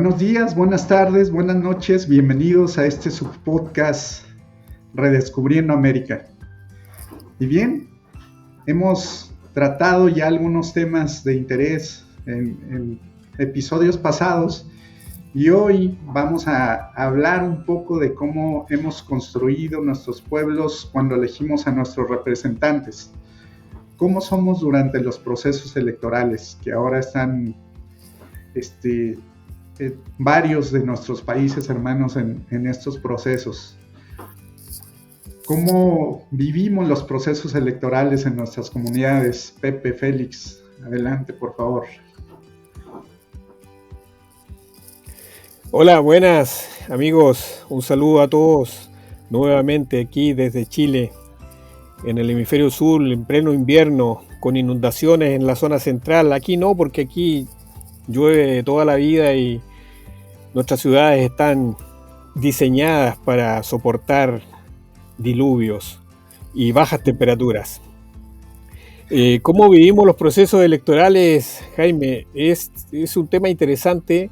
Buenos días, buenas tardes, buenas noches, bienvenidos a este subpodcast Redescubriendo América. Y bien, hemos tratado ya algunos temas de interés en episodios pasados y hoy vamos a hablar un poco de cómo hemos construido nuestros pueblos cuando elegimos a nuestros representantes. Cómo somos durante los procesos electorales que ahora están varios de nuestros países hermanos en estos procesos. ¿Cómo vivimos los procesos electorales en nuestras comunidades? Pepe, Félix, adelante por favor. Hola, buenas amigos, un saludo a todos nuevamente aquí desde Chile, en el hemisferio sur, en pleno invierno, con inundaciones en la zona central. Aquí no, porque aquí llueve toda la vida y nuestras ciudades están diseñadas para soportar diluvios y bajas temperaturas. ¿Cómo vivimos los procesos electorales, Jaime? Es un tema interesante,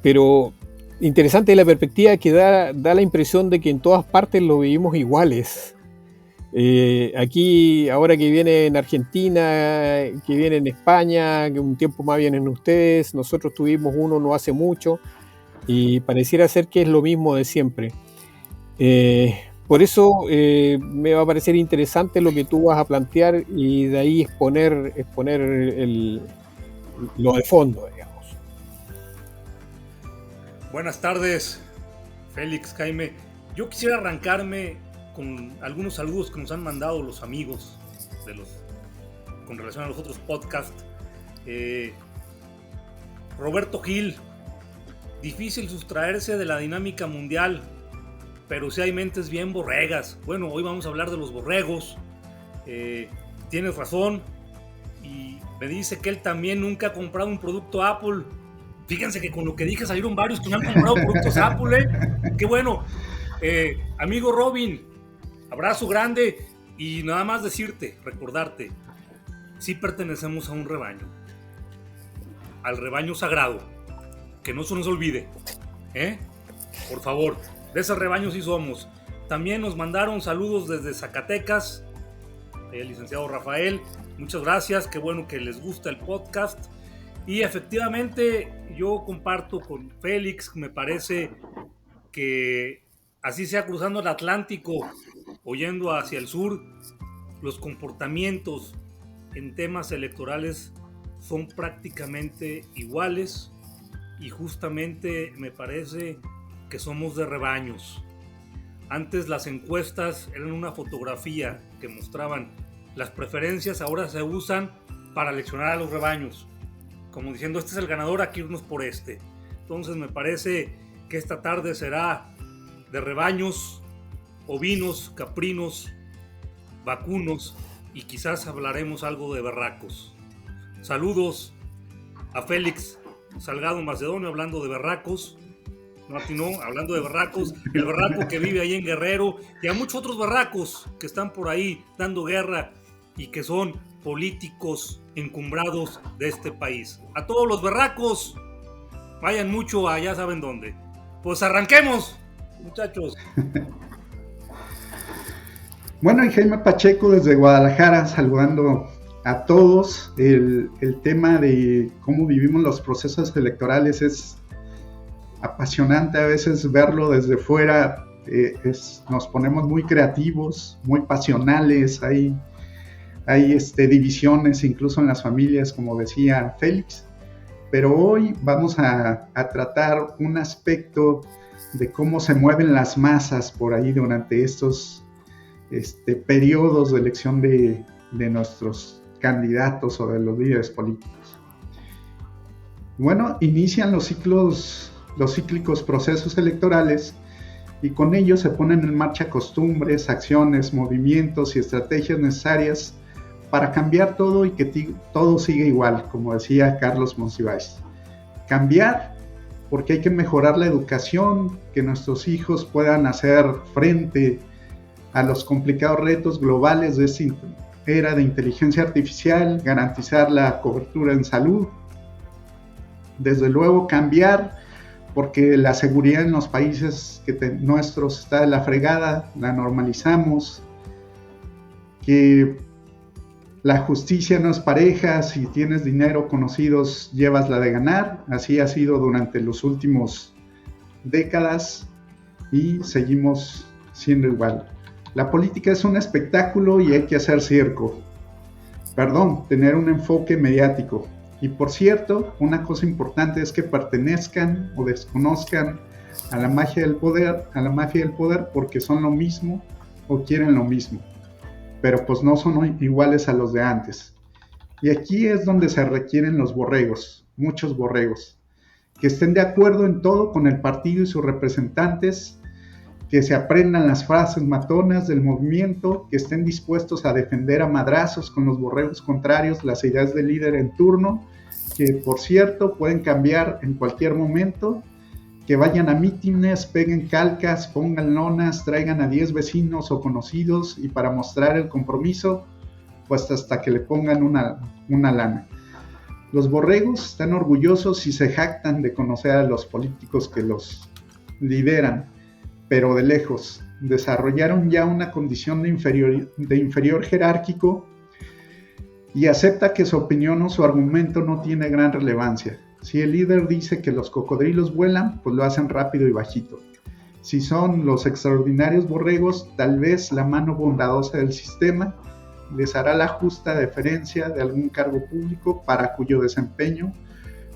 pero interesante la perspectiva que da la impresión de que en todas partes lo vivimos iguales. Aquí, ahora que viene en Argentina, que viene en España, que un tiempo más vienen ustedes, nosotros tuvimos uno no hace mucho y pareciera ser que es lo mismo de siempre. Por eso me va a parecer interesante lo que tú vas a plantear y de ahí exponer lo de fondo, digamos. Buenas tardes, Félix, Jaime. Yo quisiera arrancarme con algunos saludos que nos han mandado los amigos con relación a los otros podcasts. Roberto Gil: difícil sustraerse de la dinámica mundial, pero sí hay mentes bien borregas. Bueno, hoy vamos a hablar de los borregos. Tienes razón. Y me dice que él también nunca ha comprado un producto Apple. Fíjense que con lo que dije salieron varios que no han comprado productos Apple, ¡Qué bueno! Amigo Robin, abrazo grande y nada más recordarte, sí pertenecemos a un rebaño, al rebaño sagrado, que no se nos olvide, por favor, de ese rebaño sí somos. También nos mandaron saludos desde Zacatecas, el licenciado Rafael, muchas gracias, qué bueno que les gusta el podcast. Y efectivamente yo comparto con Félix, me parece que así sea cruzando el Atlántico o yendo hacia el sur, los comportamientos en temas electorales son prácticamente iguales y justamente me parece que somos de rebaños. Antes las encuestas eran una fotografía que mostraban las preferencias, ahora se usan para eleccionar a los rebaños, como diciendo este es el ganador, aquí irnos por este. Entonces me parece que esta tarde será de rebaños, ovinos, caprinos, vacunos y quizás hablaremos algo de berracos. Saludos a Félix Salgado Macedonio hablando de berracos. No atinó, hablando de berracos, el berraco que vive ahí en Guerrero y a muchos otros berracos que están por ahí dando guerra y que son políticos encumbrados de este país. A todos los berracos, vayan mucho a ya saben dónde. Pues arranquemos, muchachos. Bueno, y Jaime Pacheco desde Guadalajara saludando a todos. El tema de cómo vivimos los procesos electorales es apasionante a veces verlo desde fuera. Nos ponemos muy creativos, muy pasionales, hay divisiones incluso en las familias, como decía Félix, pero hoy vamos a tratar un aspecto de cómo se mueven las masas por ahí durante estos periodos de elección de nuestros candidatos o de los líderes políticos. Bueno, inician los cíclicos procesos electorales y con ellos se ponen en marcha costumbres, acciones, movimientos y estrategias necesarias para cambiar todo y que todo siga igual, como decía Carlos Monsiváis. Cambiar porque hay que mejorar la educación, que nuestros hijos puedan hacer frente a los complicados retos globales de esta era de inteligencia artificial, garantizar la cobertura en salud, desde luego cambiar, porque la seguridad en los países nuestros está de la fregada, la normalizamos, que la justicia no es pareja, si tienes dinero, conocidos, llevas la de ganar, así ha sido durante los últimos décadas y seguimos siendo igual. La política es un espectáculo y hay que hacer circo, tener un enfoque mediático. Y por cierto, una cosa importante es que pertenezcan o desconozcan a la magia del poder, porque son lo mismo o quieren lo mismo, pero pues no son iguales a los de antes. Y aquí es donde se requieren los borregos, muchos borregos, que estén de acuerdo en todo con el partido y sus representantes, que se aprendan las frases matonas del movimiento, que estén dispuestos a defender a madrazos con los borregos contrarios las ideas del líder en turno, que por cierto pueden cambiar en cualquier momento, que vayan a mítines, peguen calcas, pongan lonas, traigan a 10 vecinos o conocidos y para mostrar el compromiso, pues hasta que le pongan una lana. Los borregos están orgullosos y se jactan de conocer a los políticos que los lideran, pero de lejos. Desarrollaron ya una condición de inferior jerárquico y acepta que su opinión o su argumento no tiene gran relevancia. Si el líder dice que los cocodrilos vuelan, pues lo hacen rápido y bajito. Si son los extraordinarios borregos, tal vez la mano bondadosa del sistema les hará la justa deferencia de algún cargo público para cuyo desempeño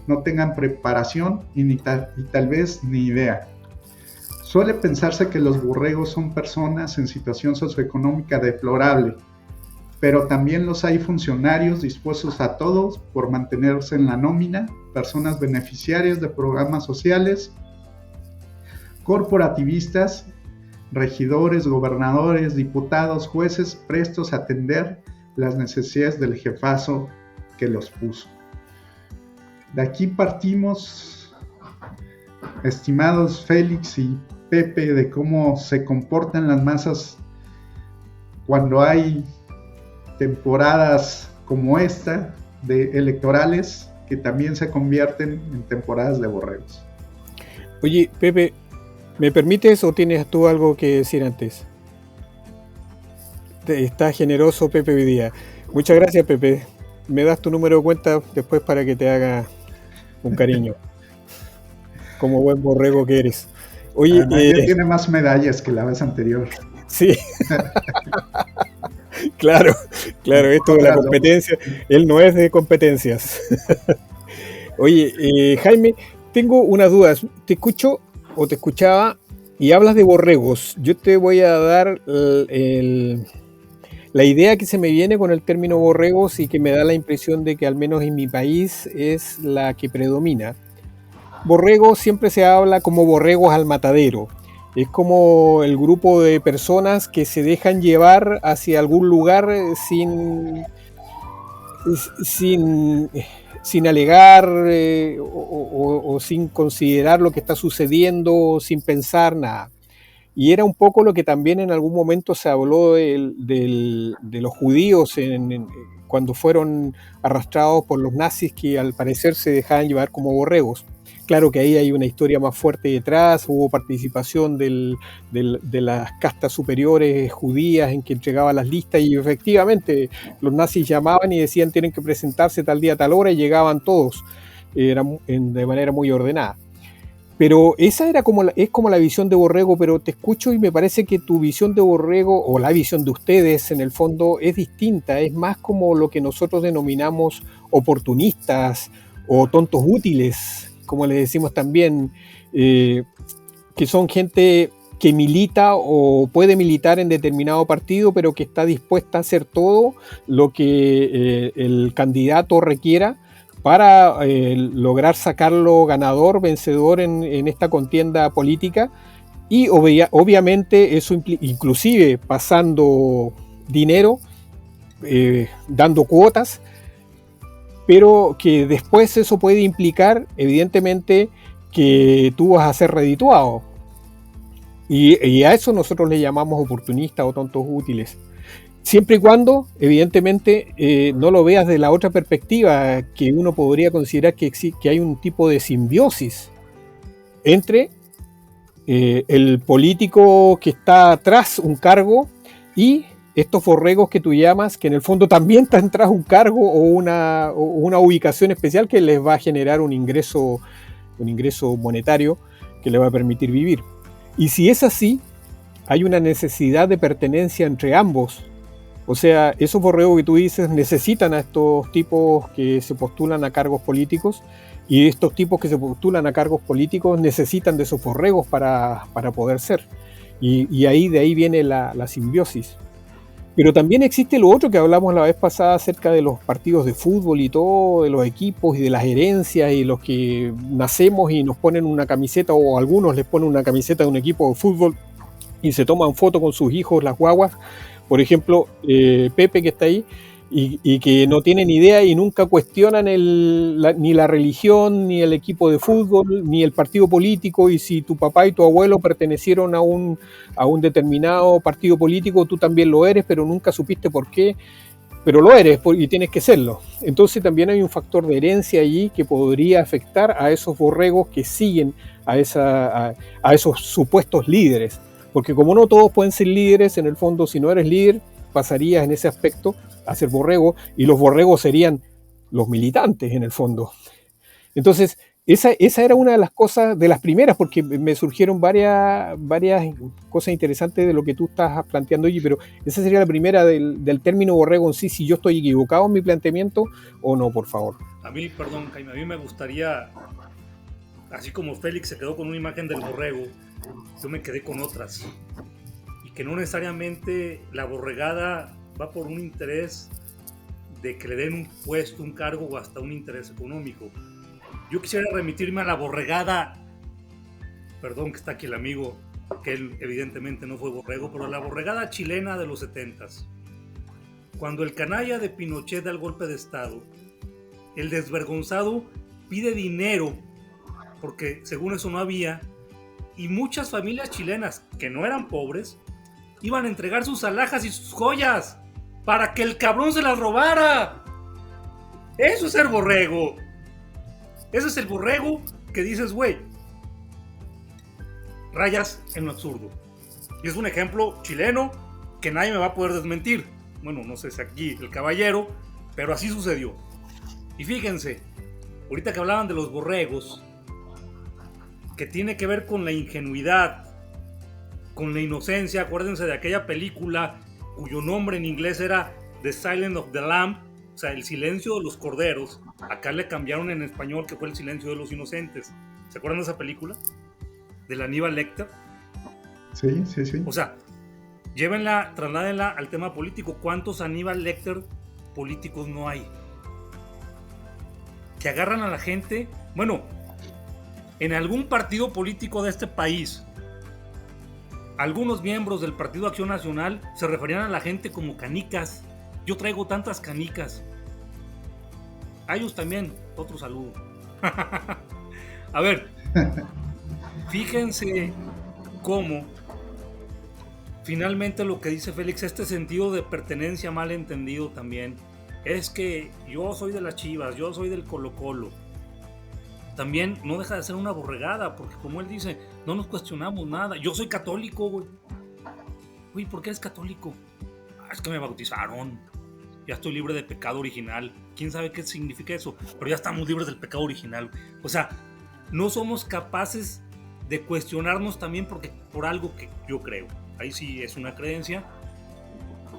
no tengan preparación y tal vez ni idea. Suele pensarse que los borregos son personas en situación socioeconómica deplorable, pero también los hay funcionarios dispuestos a todos por mantenerse en la nómina, personas beneficiarias de programas sociales, corporativistas, regidores, gobernadores, diputados, jueces, prestos a atender las necesidades del jefazo que los puso. De aquí partimos, estimados Félix y Pepe, de cómo se comportan las masas cuando hay temporadas como esta de electorales que también se convierten en temporadas de borregos. Oye, Pepe, ¿me permites o tienes tú algo que decir antes? Está generoso Pepe hoy día. Muchas gracias, Pepe. Me das tu número de cuenta después para que te haga un cariño. Como buen borrego que eres. Oye, tiene más medallas que la vez anterior. Sí. Claro, esto de la competencia, él no es de competencias. Oye, Jaime, tengo unas dudas. Te escucho o te escuchaba y hablas de borregos. Yo te voy a dar la idea que se me viene con el término borregos y que me da la impresión de que al menos en mi país es la que predomina. Borregos siempre se habla como borregos al matadero. Es como el grupo de personas que se dejan llevar hacia algún lugar sin alegar o sin considerar lo que está sucediendo, sin pensar nada. Y era un poco lo que también en algún momento se habló de los judíos cuando fueron arrastrados por los nazis, que al parecer se dejaban llevar como borregos. Claro que ahí hay una historia más fuerte detrás, hubo participación de las castas superiores judías en que entregaban las listas y efectivamente los nazis llamaban y decían tienen que presentarse tal día, tal hora y llegaban todos de manera muy ordenada. Pero esa es como la visión de borrego, pero te escucho y me parece que tu visión de borrego o la visión de ustedes en el fondo es distinta, es más como lo que nosotros denominamos oportunistas o tontos útiles, como le decimos también, que son gente que milita o puede militar en determinado partido, pero que está dispuesta a hacer todo lo que el candidato requiera para lograr sacarlo ganador, vencedor en esta contienda política, y obviamente eso inclusive pasando dinero, dando cuotas, pero que después eso puede implicar evidentemente que tú vas a ser redituado. Y a eso nosotros le llamamos oportunistas o tontos útiles. Siempre y cuando, evidentemente, no lo veas de la otra perspectiva, que uno podría considerar que hay un tipo de simbiosis entre el político que está tras un cargo y estos borregos que tú llamas, que en el fondo también están tras un cargo o una ubicación especial que les va a generar un ingreso monetario que les va a permitir vivir. Y si es así, hay una necesidad de pertenencia entre ambos. O sea, esos borregos que tú dices necesitan a estos tipos que se postulan a cargos políticos, y estos tipos que se postulan a cargos políticos necesitan de esos borregos para poder ser. Y de ahí viene la simbiosis. Pero también existe lo otro que hablamos la vez pasada acerca de los partidos de fútbol y todo, de los equipos y de las herencias, y los que nacemos y nos ponen una camiseta, o algunos les ponen una camiseta de un equipo de fútbol y se toman fotos con sus hijos, las guaguas. Por ejemplo, Pepe, que está ahí, y que no tienen idea y nunca cuestionan ni la religión, ni el equipo de fútbol, ni el partido político, y si tu papá y tu abuelo pertenecieron a un determinado partido político, tú también lo eres, pero nunca supiste por qué, pero lo eres y tienes que serlo. Entonces también hay un factor de herencia allí que podría afectar a esos borregos que siguen a esos supuestos líderes. Porque como no todos pueden ser líderes, en el fondo, si no eres líder, pasarías en ese aspecto a ser borrego, y los borregos serían los militantes, en el fondo. Entonces, esa era una de las cosas, de las primeras, porque me surgieron varias cosas interesantes de lo que tú estás planteando allí, pero esa sería la primera del término borrego en sí, si yo estoy equivocado en mi planteamiento o no, por favor. A mí, perdón, Jaime, a mí me gustaría, así como Félix se quedó con una imagen del borrego, yo me quedé con otras, y que no necesariamente la borregada va por un interés de que le den un puesto, un cargo, o hasta un interés económico. Yo quisiera remitirme a la borregada, perdón que está aquí el amigo, que él evidentemente no fue borrego, pero la borregada chilena de los 70s. Cuando el canalla de Pinochet da el golpe de estado, el desvergonzado pide dinero, porque según eso no había, y muchas familias chilenas que no eran pobres iban a entregar sus alhajas y sus joyas para que el cabrón se las robara. Eso es ser borrego. Ese es el borrego que dices, güey, rayas en lo absurdo. Y es un ejemplo chileno que nadie me va a poder desmentir. Bueno, no sé si aquí el caballero, pero así sucedió. Y fíjense, ahorita que hablaban de los borregos, que tiene que ver con la ingenuidad, con la inocencia. Acuérdense de aquella película cuyo nombre en inglés era The Silence of the Lamb, o sea, el silencio de los corderos. Acá le cambiaron en español, que fue el silencio de los inocentes. ¿Se acuerdan de esa película? De la Aníbal Lecter. Sí. O sea, llévenla, trasládenla al tema político. ¿Cuántos Aníbal Lecter políticos no hay? Que agarran a la gente. Bueno, en algún partido político de este país, algunos miembros del Partido Acción Nacional se referían a la gente como canicas. Yo traigo tantas canicas. A ellos también, otro saludo. A ver, fíjense cómo finalmente lo que dice Félix, este sentido de pertenencia mal entendido también, es que yo soy de las Chivas, yo soy del Colo-Colo. También no deja de ser una borregada, porque como él dice, no nos cuestionamos nada. Yo soy católico, güey. Güey, ¿por qué eres católico? Es que me bautizaron. Ya estoy libre del pecado original. ¿Quién sabe qué significa eso? Pero ya estamos libres del pecado original. O sea, no somos capaces de cuestionarnos también por algo que yo creo. Ahí sí es una creencia.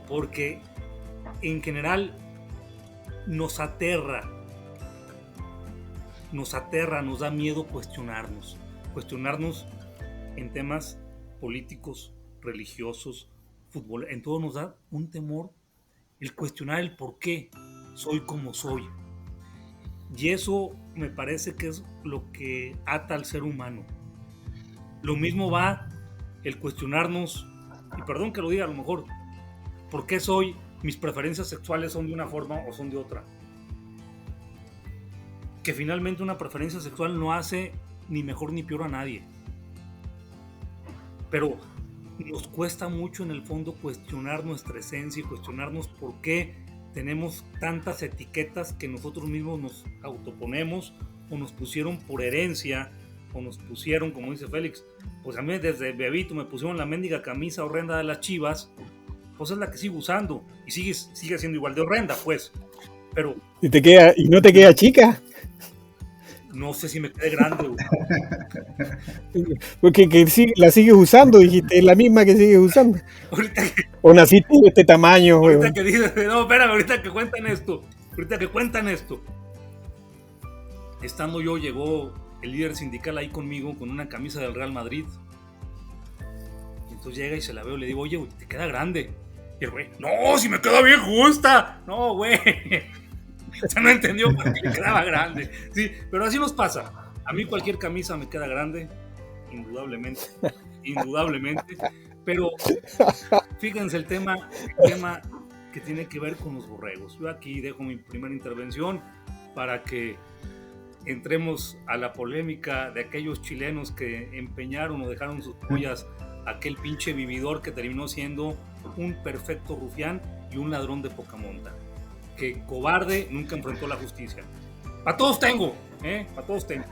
Porque en general nos aterra, nos da miedo cuestionarnos en temas políticos, religiosos, fútbol, en todo nos da un temor el cuestionar el por qué soy como soy. Y eso me parece que es lo que ata al ser humano. Lo mismo va el cuestionarnos, y perdón que lo diga a lo mejor, ¿por qué mis preferencias sexuales son de una forma o son de otra? Que finalmente una preferencia sexual no hace ni mejor ni peor a nadie. Pero nos cuesta mucho en el fondo cuestionar nuestra esencia y cuestionarnos por qué tenemos tantas etiquetas que nosotros mismos nos autoponemos o nos pusieron por herencia o nos pusieron, como dice Félix, pues a mí desde bebito me pusieron la mendiga camisa horrenda de las Chivas, pues es la que sigo usando y sigue siendo igual de horrenda, pues. Pero ¿Y no te queda chica? No sé si me quede grande. Porque la sigues usando, dijiste, es la misma que sigues usando. O naciste de este tamaño. Ahorita que dices, no, espérame, ahorita que cuentan esto. Estando yo, llegó el líder sindical ahí conmigo con una camisa del Real Madrid. Y entonces llega y se la veo y le digo, oye, güey, te queda grande. Y el güey, no, si me queda bien justa. No, güey. O no entendió por qué me quedaba grande. Sí, pero así nos pasa. A mí cualquier camisa me queda grande, indudablemente. Pero fíjense el tema que tiene que ver con los borregos. Yo aquí dejo mi primera intervención para que entremos a la polémica de aquellos chilenos que empeñaron o dejaron sus joyas a aquel pinche vividor que terminó siendo un perfecto rufián y un ladrón de poca monta, que cobarde nunca enfrentó la justicia. Para todos tengo, para todos tengo.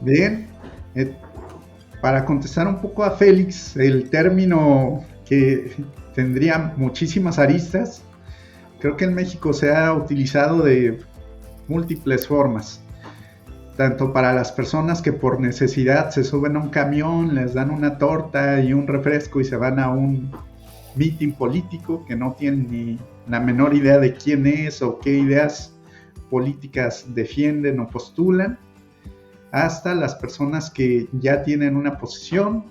Bien, para contestar un poco a Félix, el término que tendría muchísimas aristas, creo que en México se ha utilizado de múltiples formas, tanto para las personas que por necesidad se suben a un camión, les dan una torta y un refresco y se van a un meeting político que no tienen ni la menor idea de quién es o qué ideas políticas defienden o postulan, hasta las personas que ya tienen una posición,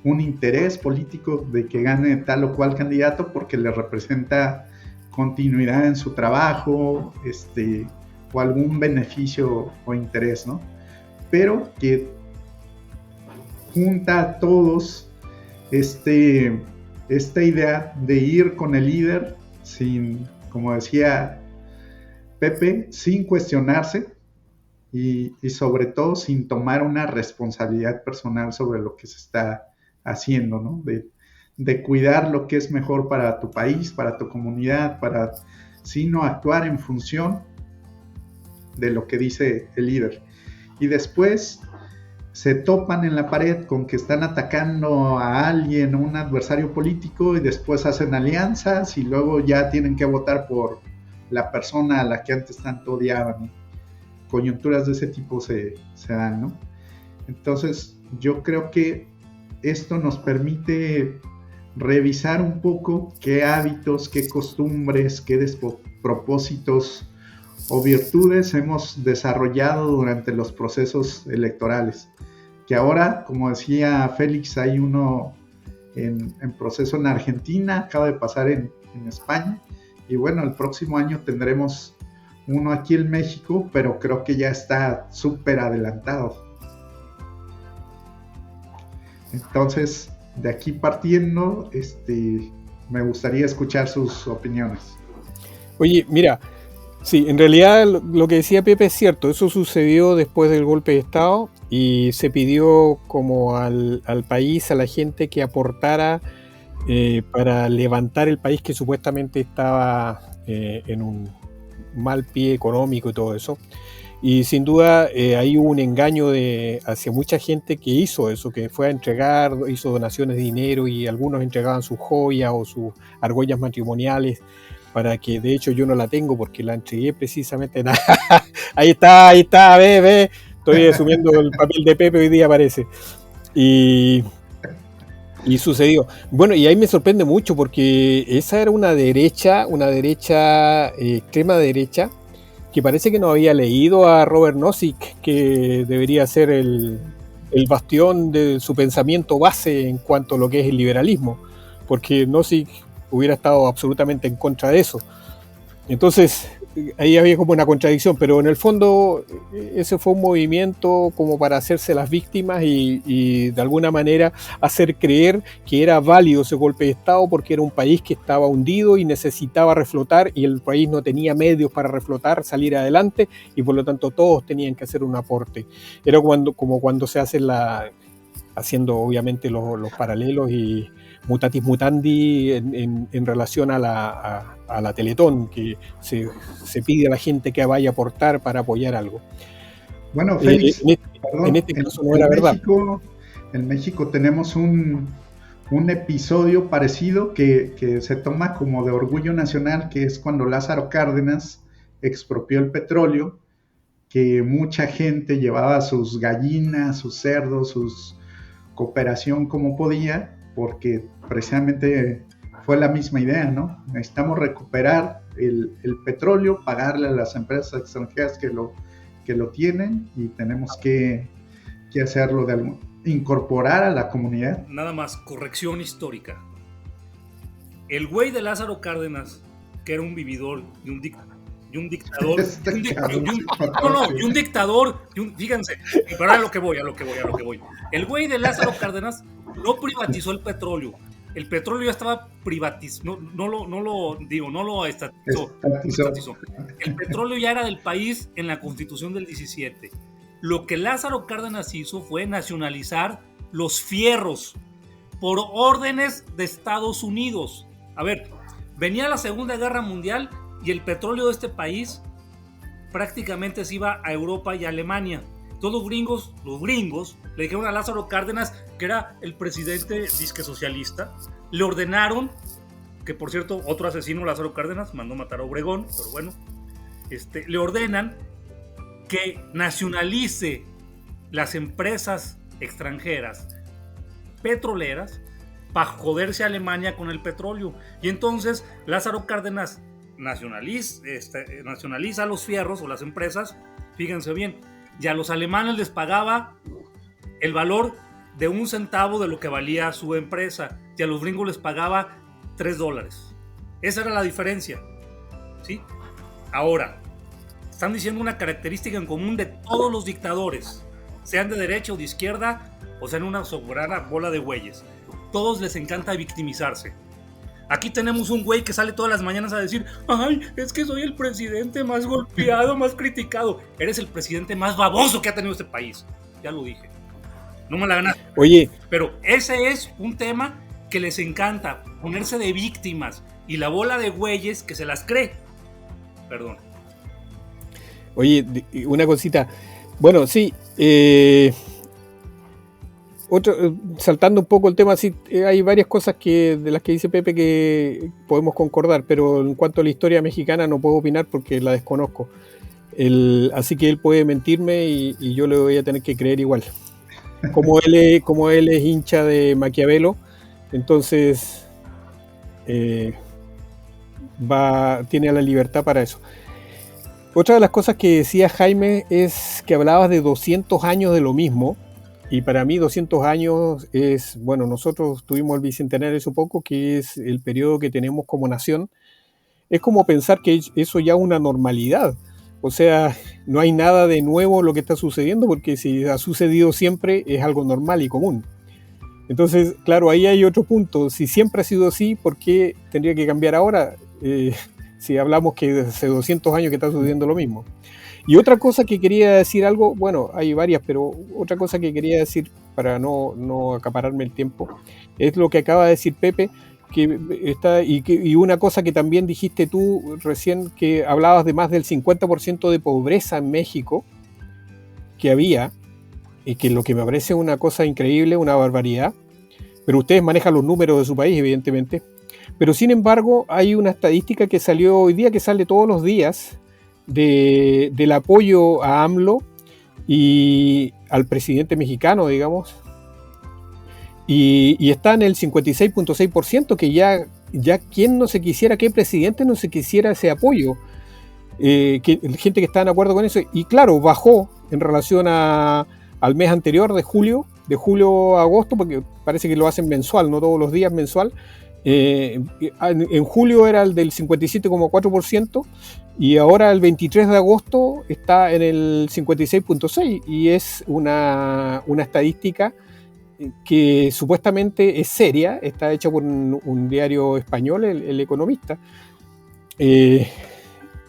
un interés político de que gane tal o cual candidato porque le representa continuidad en su trabajo, o algún beneficio o interés, ¿no? Pero que junta a todos esta idea de ir con el líder sin, como decía Pepe, sin cuestionarse y sobre todo sin tomar una responsabilidad personal sobre lo que se está haciendo, ¿no? De cuidar lo que es mejor para tu país, para tu comunidad, sino actuar en función de lo que dice el líder. Y después se topan en la pared con que están atacando a alguien, un adversario político, y después hacen alianzas y luego ya tienen que votar por la persona a la que antes tanto odiaban. Coyunturas de ese tipo se dan, ¿no? Entonces yo creo que esto nos permite revisar un poco qué hábitos, qué costumbres, qué propósitos o virtudes hemos desarrollado durante los procesos electorales, que ahora, como decía Félix, hay uno en proceso en Argentina, acaba de pasar en España, y bueno, el próximo año tendremos uno aquí en México, pero creo que ya está súper adelantado. Entonces, de aquí partiendo, me gustaría escuchar sus opiniones. Oye, mira, sí, en realidad lo que decía Pepe es cierto, eso sucedió después del golpe de Estado y se pidió como al país, a la gente que aportara para levantar el país que supuestamente estaba en un mal pie económico y todo eso. Y sin duda ahí hubo un engaño hacia mucha gente que hizo eso, que fue a entregar, hizo donaciones de dinero y algunos entregaban sus joyas o sus argollas matrimoniales, para que, de hecho yo no la tengo porque la entregué precisamente. Ahí está, ve, estoy asumiendo el papel de Pepe hoy día parece. Y sucedió. Bueno, y ahí me sorprende mucho porque esa era una derecha, extrema derecha, que parece que no había leído a Robert Nozick, que debería ser el bastión de su pensamiento base en cuanto a lo que es el liberalismo, porque Nozick hubiera estado absolutamente en contra de eso. Entonces, ahí había como una contradicción, pero en el fondo ese fue un movimiento como para hacerse las víctimas y de alguna manera hacer creer que era válido ese golpe de Estado porque era un país que estaba hundido y necesitaba reflotar y el país no tenía medios para reflotar, salir adelante y por lo tanto todos tenían que hacer un aporte. Era como cuando se hace haciendo obviamente los paralelos y mutatis mutandi en relación a la Teletón, que se pide a la gente que vaya a aportar para apoyar algo. Bueno, Félix, en este caso no era verdad. En México tenemos un episodio parecido que se toma como de orgullo nacional, que es cuando Lázaro Cárdenas expropió el petróleo, que mucha gente llevaba sus gallinas, sus cerdos, sus cooperación como podía, porque precisamente fue la misma idea, ¿no? Necesitamos recuperar el petróleo, pagarle a las empresas extranjeras que lo tienen, y tenemos que hacerlo incorporar a la comunidad. Nada más, corrección histórica. El güey de Lázaro Cárdenas, que era un vividor y un dictador, fíjense, pero a lo que voy. El güey de Lázaro Cárdenas no privatizó el petróleo. El petróleo ya estaba privatizado, no lo estatizó. El petróleo ya era del país en la Constitución del 17. Lo que Lázaro Cárdenas hizo fue nacionalizar los fierros por órdenes de Estados Unidos. A ver, venía la Segunda Guerra Mundial y el petróleo de este país prácticamente se iba a Europa y a Alemania. Todos los gringos le dijeron a Lázaro Cárdenas, que era el presidente disque socialista, le ordenaron, que por cierto, otro asesino, Lázaro Cárdenas, mandó matar a Obregón, pero bueno, le ordenan que nacionalice las empresas extranjeras petroleras para joderse a Alemania con el petróleo. Y entonces Lázaro Cárdenas nacionaliza los fierros o las empresas, fíjense bien, y a los alemanes les pagaba el valor de 1 centavo de lo que valía su empresa, y a los gringos les pagaba $3. Esa era la diferencia, ¿sí? Ahora, están diciendo una característica en común de todos los dictadores, sean de derecha o de izquierda, o sean una soberana bola de güeyes. Todos les encanta victimizarse. Aquí tenemos un güey que sale todas las mañanas a decir, ay, es que soy el presidente más golpeado, más criticado. Eres el presidente más baboso que ha tenido este país. Ya lo dije. No me la ganaste. Oye. Pero ese es un tema que les encanta, ponerse de víctimas, y la bola de güeyes que se las cree. Perdón. Oye, una cosita. Bueno, sí, saltando un poco el tema, sí, hay varias cosas de las que dice Pepe que podemos concordar, pero en cuanto a la historia mexicana no puedo opinar porque la desconozco. Así que él puede mentirme y yo le voy a tener que creer igual. Como él es hincha de Maquiavelo, entonces tiene la libertad para eso. Otra de las cosas que decía Jaime es que hablabas de 200 años de lo mismo. Y para mí 200 años es, bueno, nosotros tuvimos el bicentenario hace poco, que es el periodo que tenemos como nación. Es como pensar que eso ya es una normalidad. O sea, no hay nada de nuevo lo que está sucediendo, porque si ha sucedido siempre es algo normal y común. Entonces, claro, ahí hay otro punto. Si siempre ha sido así, ¿por qué tendría que cambiar ahora? Si hablamos que hace 200 años que está sucediendo lo mismo. Y otra cosa que quería decir algo, bueno, hay varias, pero otra cosa que quería decir para no acapararme el tiempo, es lo que acaba de decir Pepe, y una cosa que también dijiste tú recién, que hablabas de más del 50% de pobreza en México que había, y que lo que me parece una cosa increíble, una barbaridad, pero ustedes manejan los números de su país, evidentemente, pero sin embargo hay una estadística que salió hoy día, que sale todos los días, del apoyo a AMLO y al presidente mexicano, digamos, y está en el 56.6%, que ya quien no se quisiera, qué presidente no se quisiera ese apoyo, gente que está de acuerdo con eso, y claro, bajó en relación al mes anterior, de julio a agosto, porque parece que lo hacen mensual, no todos los días, mensual. En julio era el del 57.4%, y ahora el 23 de agosto está en el 56.6%, y es una estadística que supuestamente es seria, está hecha por un diario español, el Economista.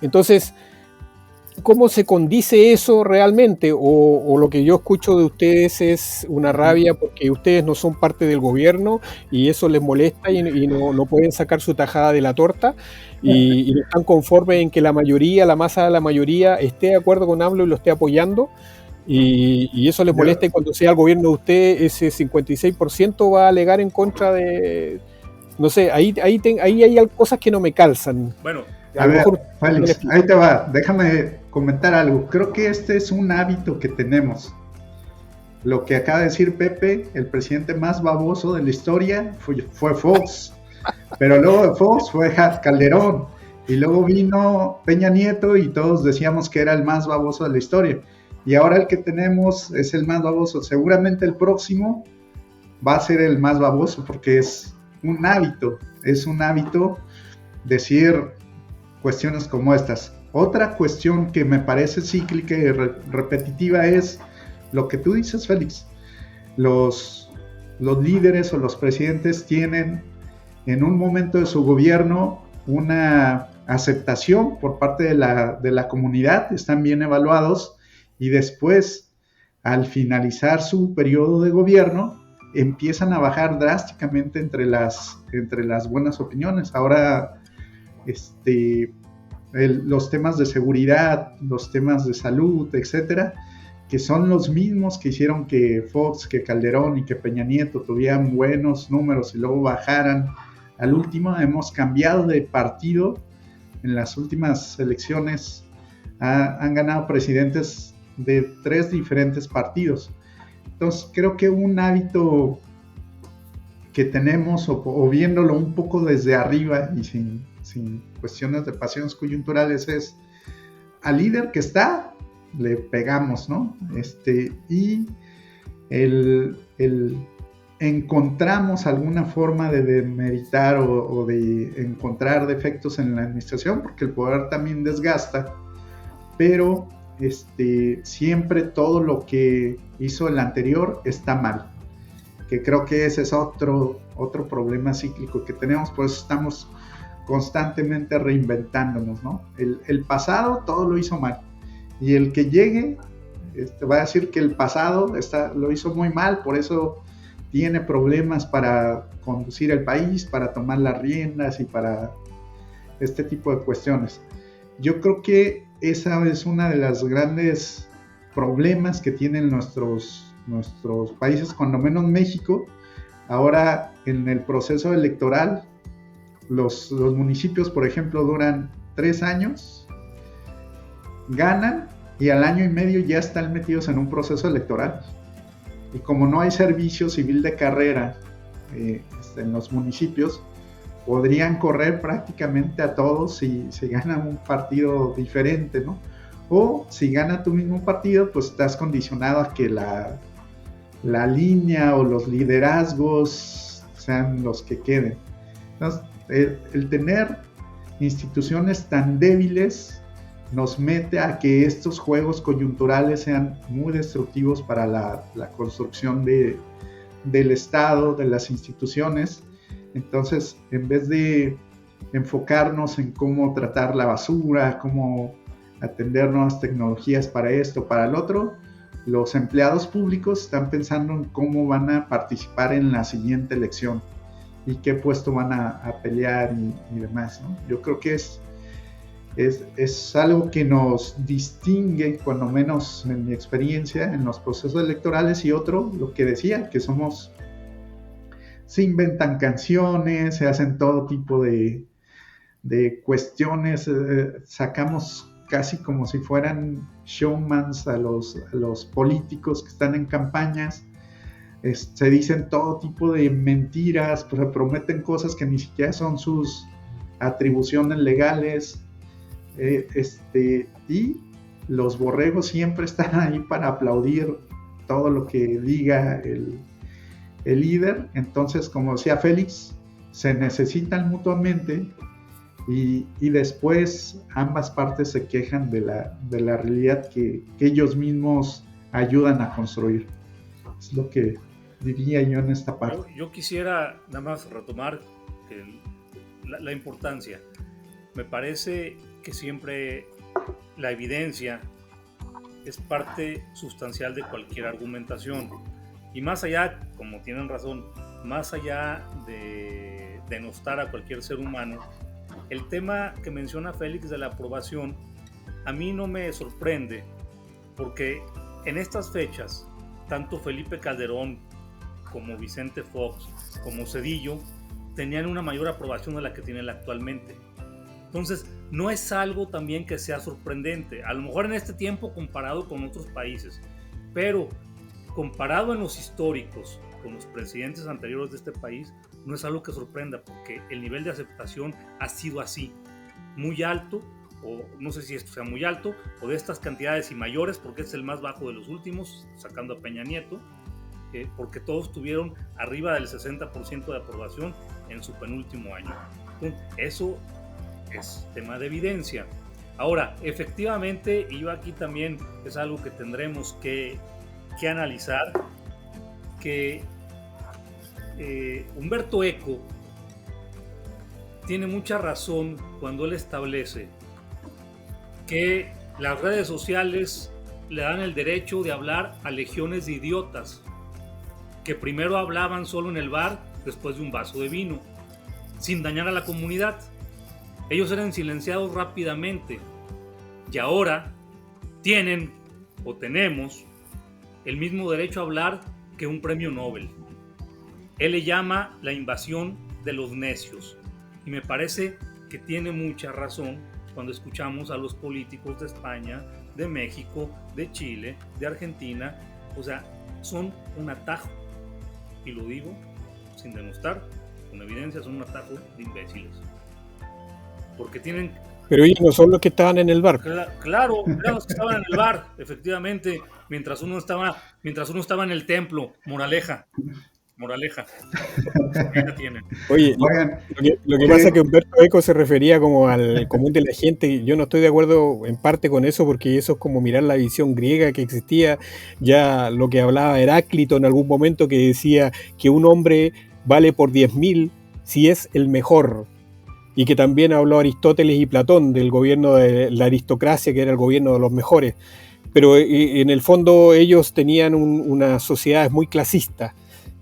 Entonces, ¿cómo se condice eso realmente? O lo que yo escucho de ustedes es una rabia porque ustedes no son parte del gobierno y eso les molesta y no pueden sacar su tajada de la torta y no están conformes en que la mayoría, la masa de la mayoría esté de acuerdo con AMLO y lo esté apoyando y eso les molesta y cuando sea el gobierno de usted ese 56% va a alegar en contra de... No sé, ahí hay cosas que no me calzan. Bueno, a ver, Félix, ahí te va, déjame comentar algo. Creo que este es un hábito que tenemos. Lo que acaba de decir Pepe, el presidente más baboso de la historia fue Fox, pero luego de Fox fue Calderón, y luego vino Peña Nieto y todos decíamos que era el más baboso de la historia. Y ahora el que tenemos es el más baboso. Seguramente el próximo va a ser el más baboso porque es un hábito decir cuestiones como estas. Otra cuestión que me parece cíclica y repetitiva es lo que tú dices, Félix. Los líderes o los presidentes tienen en un momento de su gobierno una aceptación por parte de la comunidad, están bien evaluados y después, al finalizar su periodo de gobierno, empiezan a bajar drásticamente entre las buenas opiniones. Ahora, los temas de seguridad, los temas de salud, etcétera, que son los mismos que hicieron que Fox, que Calderón y que Peña Nieto tuvieran buenos números y luego bajaran. Al último hemos cambiado de partido. En las últimas elecciones han ganado presidentes de 3 diferentes partidos. Entonces creo que un hábito que tenemos, o viéndolo un poco desde arriba y sin cuestiones de pasiones coyunturales, es al líder que está, le pegamos, ¿no? Y encontramos alguna forma de demeritar o de encontrar defectos en la administración, porque el poder también desgasta, pero siempre todo lo que hizo el anterior está mal, que creo que ese es otro problema cíclico que tenemos, por eso estamos constantemente reinventándonos, ¿no? El pasado todo lo hizo mal, y el que llegue va a decir que el pasado lo hizo muy mal, por eso tiene problemas para conducir el país, para tomar las riendas y para este tipo de cuestiones. Yo creo que esa es una de las grandes problemas que tienen nuestros países, cuando menos México. Ahora, en el proceso electoral, los municipios, por ejemplo, duran 3 años, ganan y al año y medio ya están metidos en un proceso electoral. Y como no hay servicio civil de carrera en los municipios, podrían correr prácticamente a todos si ganan un partido diferente, ¿no? O si gana tu mismo partido, pues estás condicionado a que la línea o los liderazgos sean los que queden. Entonces, el tener instituciones tan débiles nos mete a que estos juegos coyunturales sean muy destructivos para la construcción del Estado, de las instituciones. Entonces, en vez de enfocarnos en cómo tratar la basura, cómo atender nuevas tecnologías para esto, para el otro, los empleados públicos están pensando en cómo van a participar en la siguiente elección y qué puesto van a pelear y demás, ¿no? Yo creo que es algo que nos distingue, cuando menos en mi experiencia, en los procesos electorales. Y otro, lo que decía, que se inventan canciones, se hacen todo tipo de cuestiones, sacamos casi como si fueran showmans a los políticos que están en campañas, se dicen todo tipo de mentiras, pues, prometen cosas que ni siquiera son sus atribuciones legales, y los borregos siempre están ahí para aplaudir todo lo que diga el líder. Entonces, como decía Félix, se necesitan mutuamente y después ambas partes se quejan de la realidad que ellos mismos ayudan a construir. Es lo que diría yo en esta parte. Yo quisiera nada más retomar la importancia. Me parece que siempre la evidencia es parte sustancial de cualquier argumentación. Y más allá, como tienen razón, más allá de denostar a cualquier ser humano, el tema que menciona Félix de la aprobación, a mí no me sorprende, porque en estas fechas, tanto Felipe Calderón como Vicente Fox, como Zedillo, tenían una mayor aprobación de la que tienen actualmente. Entonces, no es algo también que sea sorprendente, a lo mejor en este tiempo comparado con otros países, pero comparado en los históricos con los presidentes anteriores de este país, no es algo que sorprenda, porque el nivel de aceptación ha sido así, muy alto, o no sé si esto sea muy alto, o de estas cantidades y mayores, porque es el más bajo de los últimos, sacando a Peña Nieto, porque todos tuvieron arriba del 60% de aprobación en su penúltimo año. Entonces, eso es tema de evidencia. Ahora, efectivamente, y yo aquí también es algo que tendremos que analizar, que Humberto Eco tiene mucha razón cuando él establece que las redes sociales le dan el derecho de hablar a legiones de idiotas que primero hablaban solo en el bar después de un vaso de vino, sin dañar a la comunidad. Ellos eran silenciados rápidamente y ahora tienen o tenemos el mismo derecho a hablar que un premio Nobel. Él le llama la invasión de los necios y me parece que tiene mucha razón cuando escuchamos a los políticos de España, de México, de Chile, de Argentina. O sea, son un atajo, y lo digo sin denostar, con evidencia, son un atajo de imbéciles, porque tienen... Pero ellos no son los que estaban en el bar. Claro, eran los que estaban en el bar, efectivamente, mientras uno estaba en el templo. Moraleja. Oye, lo que pasa es que Humberto Eco se refería como al común de la gente. Yo no estoy de acuerdo en parte con eso, porque eso es como mirar la visión griega que existía, ya lo que hablaba Heráclito en algún momento, que decía que un hombre vale por 10.000 si es el mejor, y que también habló Aristóteles y Platón del gobierno de la aristocracia, que era el gobierno de los mejores. Pero en el fondo ellos tenían una sociedad muy clasista.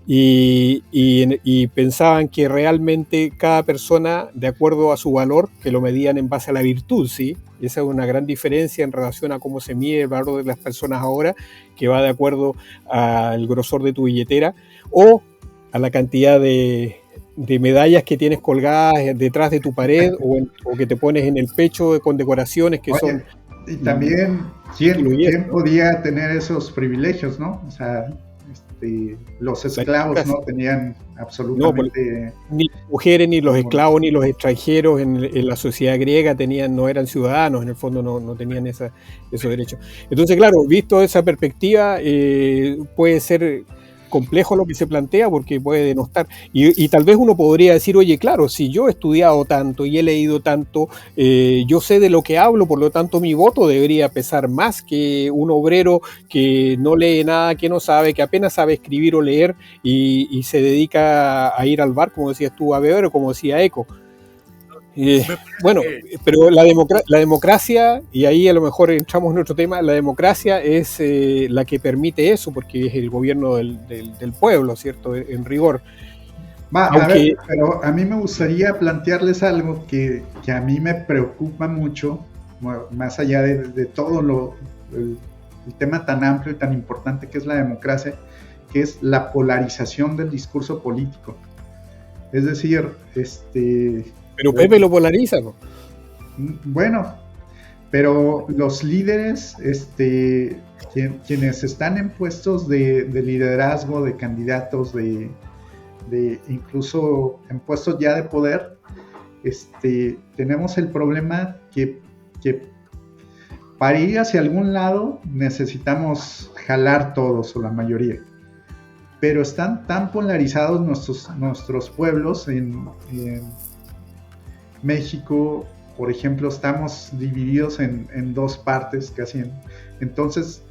Y pensaban que realmente cada persona, de acuerdo a su valor, que lo medían en base a la virtud, ¿sí? Y esa es una gran diferencia en relación a cómo se mide el valor de las personas ahora, que va de acuerdo al grosor de tu billetera o a la cantidad de medallas que tienes colgadas detrás de tu pared o que te pones en el pecho con decoraciones que son... Y también, ¿quién podía tener esos privilegios, no? O sea... los esclavos no tenían absolutamente... No, ni las mujeres, ni los esclavos, ni los extranjeros en la sociedad griega no eran ciudadanos, en el fondo no tenían esos derechos. Entonces, claro, visto esa perspectiva, puede ser complejo lo que se plantea, porque puede denostar. Y tal vez uno podría decir, oye, claro, si yo he estudiado tanto y he leído tanto, yo sé de lo que hablo, por lo tanto mi voto debería pesar más que un obrero que no lee nada, que no sabe, que apenas sabe escribir o leer y se dedica a ir al bar, como decías tú, a beber, o como decía Eco. Bueno, pero la democracia, y ahí a lo mejor entramos en otro tema, la democracia es la que permite eso, porque es el gobierno del pueblo, ¿cierto? En rigor. A ver, pero a mí me gustaría plantearles algo que a mí me preocupa mucho, más allá de todo el tema tan amplio y tan importante que es la democracia, que es la polarización del discurso político. Es decir, Pero Pepe lo polariza, ¿no? Bueno, pero los líderes, quienes están en puestos de liderazgo, de candidatos, de incluso en puestos ya de poder, tenemos el problema que para ir hacia algún lado necesitamos jalar todos o la mayoría. Pero están tan polarizados nuestros pueblos en México, por ejemplo, estamos divididos en dos partes casi. Entonces,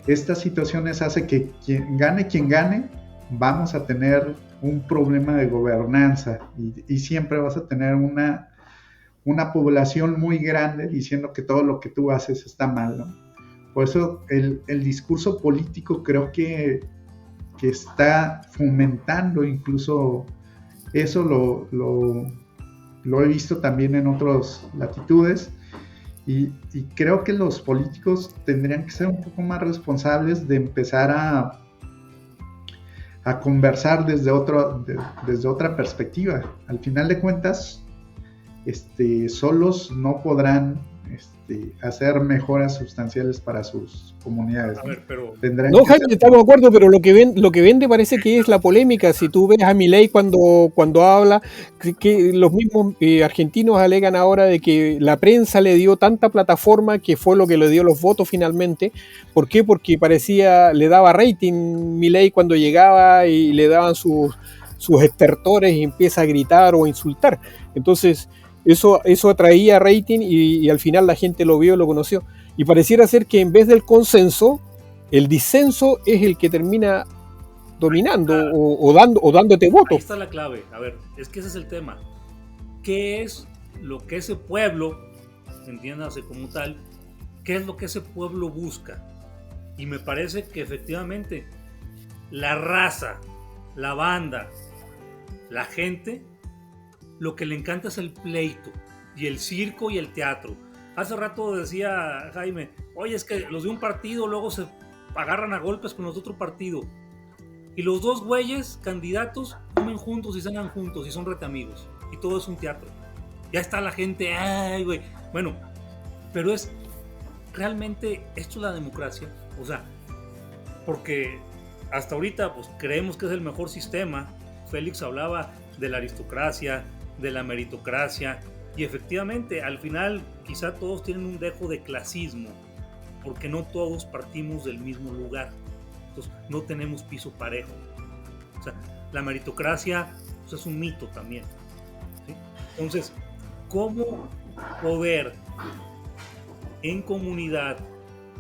estas situaciones hacen que quien gane, vamos a tener un problema de gobernanza y siempre vas a tener una población muy grande diciendo que todo lo que tú haces está mal, ¿no? Por eso el discurso político creo que está fomentando incluso eso, lo he visto también en otras latitudes, y creo que los políticos tendrían que ser un poco más responsables de empezar a conversar desde otra perspectiva. Al final de cuentas, solos no podrán hacer mejoras sustanciales para sus comunidades. A ver, pero... No, Jaime, estamos de acuerdo, pero lo que vende parece que es la polémica. Si tú ves a Milei cuando habla, que los mismos argentinos alegan ahora de que la prensa le dio tanta plataforma que fue lo que le dio los votos finalmente. ¿Por qué? Porque le daba rating Milei cuando llegaba y le daban sus estertores y empieza a gritar o a insultar. Entonces, eso atraía rating y al final la gente lo vio y lo conoció. Y pareciera ser que en vez del consenso, el disenso es el que termina dominando o dándote votos. Ahí está la clave. A ver, es que ese es el tema. ¿Qué es lo que ese pueblo, entiéndase como tal, qué es lo que ese pueblo busca? Y me parece que efectivamente la raza, la banda, la gente, lo que le encanta es el pleito y el circo y el teatro. Hace rato decía Jaime, oye, es que los de un partido luego se agarran a golpes con los de otro partido. Y los dos güeyes, candidatos, comen juntos y cenan juntos y son retamigos. Y todo es un teatro. Ya está la gente, ay, güey. Bueno, pero es realmente esto es la democracia. O sea, porque hasta ahorita pues creemos que es el mejor sistema. Félix hablaba de la aristocracia, de la meritocracia. Y efectivamente, al final, quizá todos tienen un dejo de clasismo, porque no todos partimos del mismo lugar. Entonces, no tenemos piso parejo. O sea, la meritocracia pues, es un mito también, ¿sí? Entonces, ¿cómo poder en comunidad,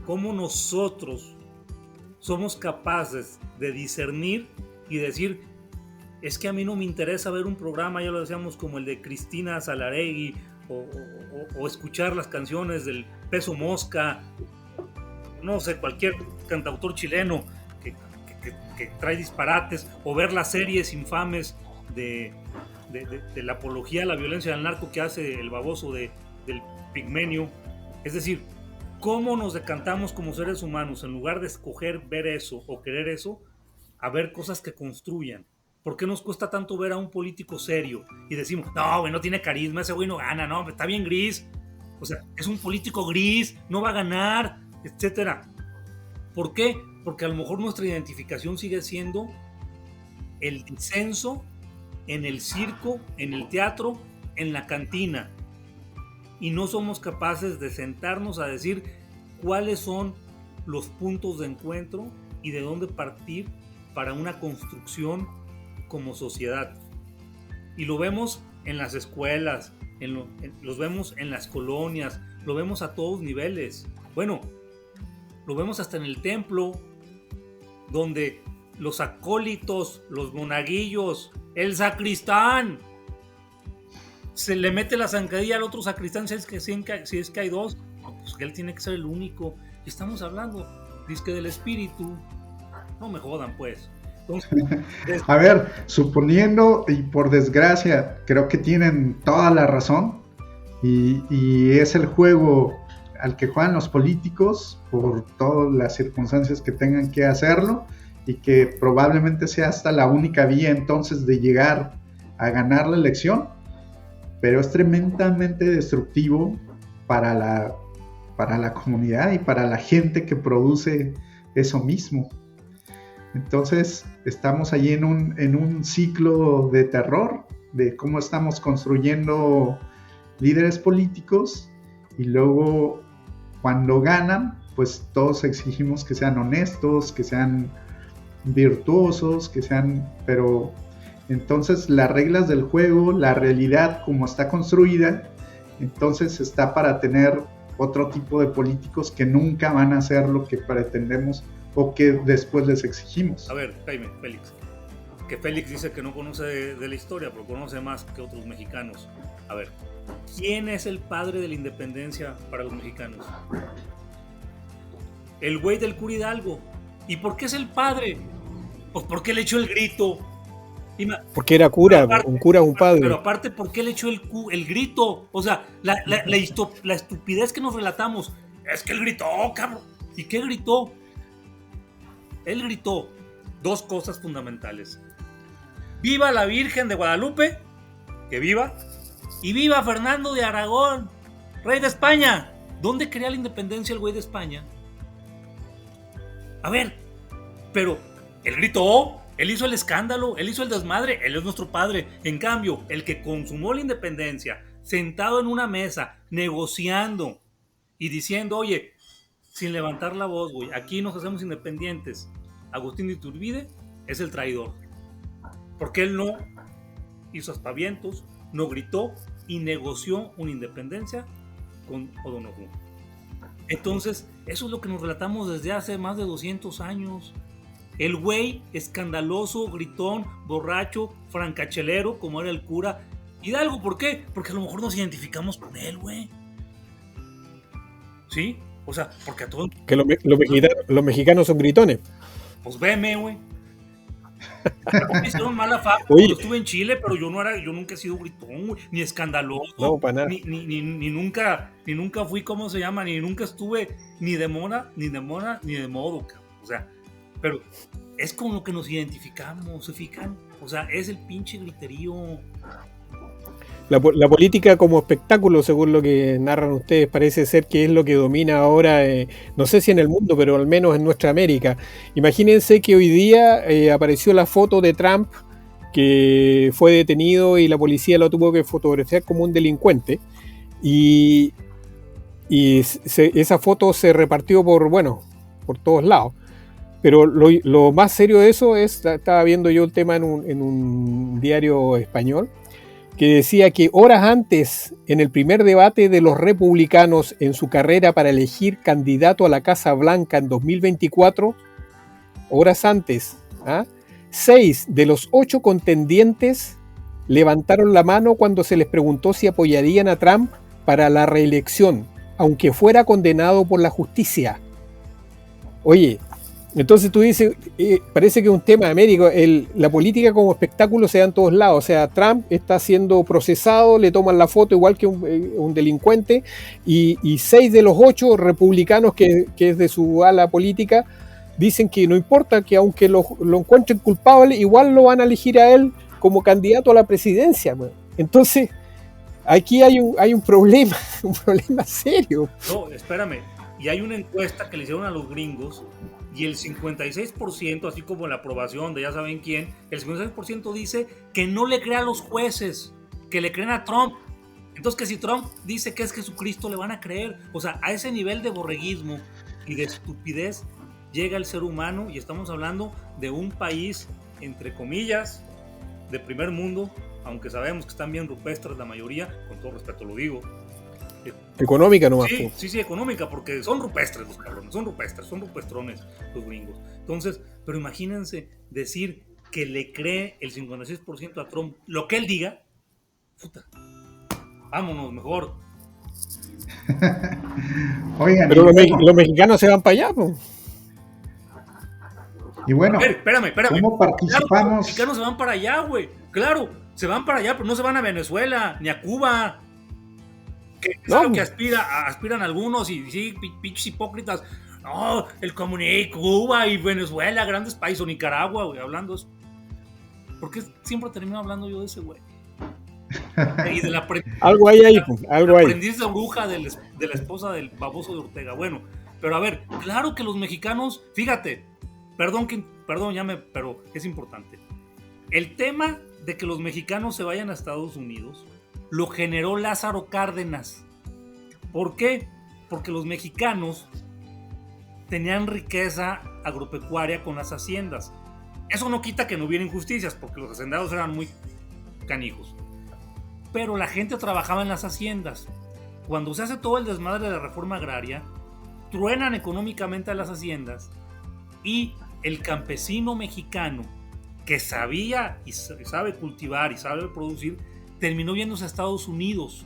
cómo nosotros somos capaces de discernir y decir, es que a mí no me interesa ver un programa, ya lo decíamos, como el de Cristina Saralegui, o escuchar las canciones del Peso Mosca, no sé, cualquier cantautor chileno que trae disparates, o ver las series infames de la apología a la violencia del narco que hace el baboso del Pigmenio. Es decir, ¿cómo nos decantamos como seres humanos en lugar de escoger ver eso o querer eso, a ver cosas que construyan? ¿Por qué nos cuesta tanto ver a un político serio y decimos, no, güey, no tiene carisma, ese güey no gana, no, está bien gris, o sea, es un político gris, no va a ganar, etcétera? ¿Por qué? Porque a lo mejor nuestra identificación sigue siendo el disenso en el circo, en el teatro, en la cantina, y no somos capaces de sentarnos a decir cuáles son los puntos de encuentro y de dónde partir para una construcción como sociedad. Y lo vemos en las escuelas, los vemos en las colonias, lo vemos a todos niveles. Bueno, lo vemos hasta en el templo, donde los acólitos, los monaguillos, el sacristán, se le mete la zancadilla al otro sacristán si es que hay dos, pues él tiene que ser el único. Y estamos hablando, dizque del espíritu. No me jodan, pues. A ver, suponiendo, y por desgracia, creo que tienen toda la razón, y es el juego al que juegan los políticos por todas las circunstancias que tengan que hacerlo, y que probablemente sea hasta la única vía entonces de llegar a ganar la elección, pero es tremendamente destructivo para la comunidad y para la gente que produce eso mismo. Entonces estamos allí en un ciclo de terror, de cómo estamos construyendo líderes políticos, y luego cuando ganan, pues todos exigimos que sean honestos, que sean virtuosos, pero entonces las reglas del juego, la realidad como está construida, entonces está para tener otro tipo de políticos que nunca van a hacer lo que pretendemos o que después les exigimos. A ver, Jaime, Félix, que Félix dice que no conoce de la historia, pero conoce más que otros mexicanos. A ver, ¿Quién es el padre de la independencia para los mexicanos? El güey del cura Hidalgo. ¿Y por qué es el padre? Pues porque le echó el grito. Porque era cura, un cura es un padre. Pero aparte, ¿por qué le echó el grito? O sea, la estupidez que nos relatamos. Es que él gritó, cabrón. ¿Y qué gritó? Él gritó dos cosas fundamentales. ¡Viva la Virgen de Guadalupe! ¡Que viva! ¡Y viva Fernando de Aragón, rey de España! ¿Dónde quería la independencia el güey de España? A ver, pero él gritó, él hizo el escándalo, él hizo el desmadre, él es nuestro padre. En cambio, el que consumó la independencia, sentado en una mesa, negociando y diciendo, oye, sin levantar la voz, güey, aquí nos hacemos independientes, Agustín de Iturbide es el traidor. Porque él no hizo aspavientos, no gritó y negoció una independencia con O'Donoghue. Entonces, eso es lo que nos relatamos desde hace más de 200 años. El güey escandaloso, gritón, borracho, francachelero, como era el cura Hidalgo. ¿Por qué? Porque a lo mejor nos identificamos con él, güey. ¿Sí? O sea, porque a todos... Que los mexicanos son gritones. Pues veme, güey. Me hicieron mala fama cuando estuve en Chile, pero yo nunca he sido gritón, güey, ni escandaloso, no, para nada. Ni nunca fui, ¿cómo se llama? Ni nunca estuve ni de mona, ni de modo, cabrón. O sea, pero es con lo que nos identificamos, ¿se fijan? O sea, es el pinche griterío. La política como espectáculo, según lo que narran ustedes, parece ser que es lo que domina ahora, no sé si en el mundo, pero al menos en nuestra América. Imagínense que hoy día apareció la foto de Trump, que fue detenido y la policía lo tuvo que fotografiar como un delincuente. Y esa foto se repartió por todos lados. Pero lo más serio de eso es, estaba viendo yo el tema en un diario español, que decía que horas antes, en el primer debate de los republicanos en su carrera para elegir candidato a la Casa Blanca en 2024, horas antes, 6 de los 8 contendientes levantaron la mano cuando se les preguntó si apoyarían a Trump para la reelección, aunque fuera condenado por la justicia. Oye, entonces tú dices, parece que es un tema de América, la política como espectáculo se da en todos lados. O sea, Trump está siendo procesado, le toman la foto igual que un delincuente, y 6 de los 8 republicanos que es de su ala política dicen que no importa, que aunque lo encuentren culpable, igual lo van a elegir a él como candidato a la presidencia. Entonces, aquí hay un problema serio. No, espérame, y hay una encuesta que le hicieron a los gringos, y el 56%, así como la aprobación de ya saben quién, el 56% dice que no le cree a los jueces, que le creen a Trump. Entonces, que si Trump dice que es Jesucristo, le van a creer. O sea, a ese nivel de borreguismo y de estupidez llega el ser humano, y estamos hablando de un país, entre comillas, de primer mundo, aunque sabemos que están bien rupestres la mayoría, con todo respeto lo digo. Económica nomás. Sí, económica, porque son rupestres los cabrones, son rupestrones los gringos. Entonces, pero imagínense decir que le cree el 56% a Trump, lo que él diga, puta, vámonos mejor. Oigan, pero los mexicanos se van para allá, pues. Y bueno, a ver, espérame. ¿Cómo participamos? Claro, los mexicanos se van para allá, güey. Claro, se van para allá, pero no se van a Venezuela, ni a Cuba. Que es a lo que aspiran algunos, y sí, pinches hipócritas. No, el comunismo, Cuba y Venezuela, grandes países, o Nicaragua, güey, hablando eso. ¿Por qué siempre termino hablando yo de ese güey? Y de algo hay ahí, algo hay. Aprendiz de bruja de la esposa del baboso de Ortega. Bueno, pero a ver, claro que los mexicanos, fíjate, perdón, pero es importante. El tema de que los mexicanos se vayan a Estados Unidos lo generó Lázaro Cárdenas. ¿Por qué? Porque los mexicanos tenían riqueza agropecuaria con las haciendas. Eso no quita que no hubiera injusticias, porque los hacendados eran muy canijos. Pero la gente trabajaba en las haciendas. Cuando se hace todo el desmadre de la reforma agraria, truenan económicamente a las haciendas, y el campesino mexicano, que sabía y sabe cultivar y sabe producir, terminó yéndose a Estados Unidos.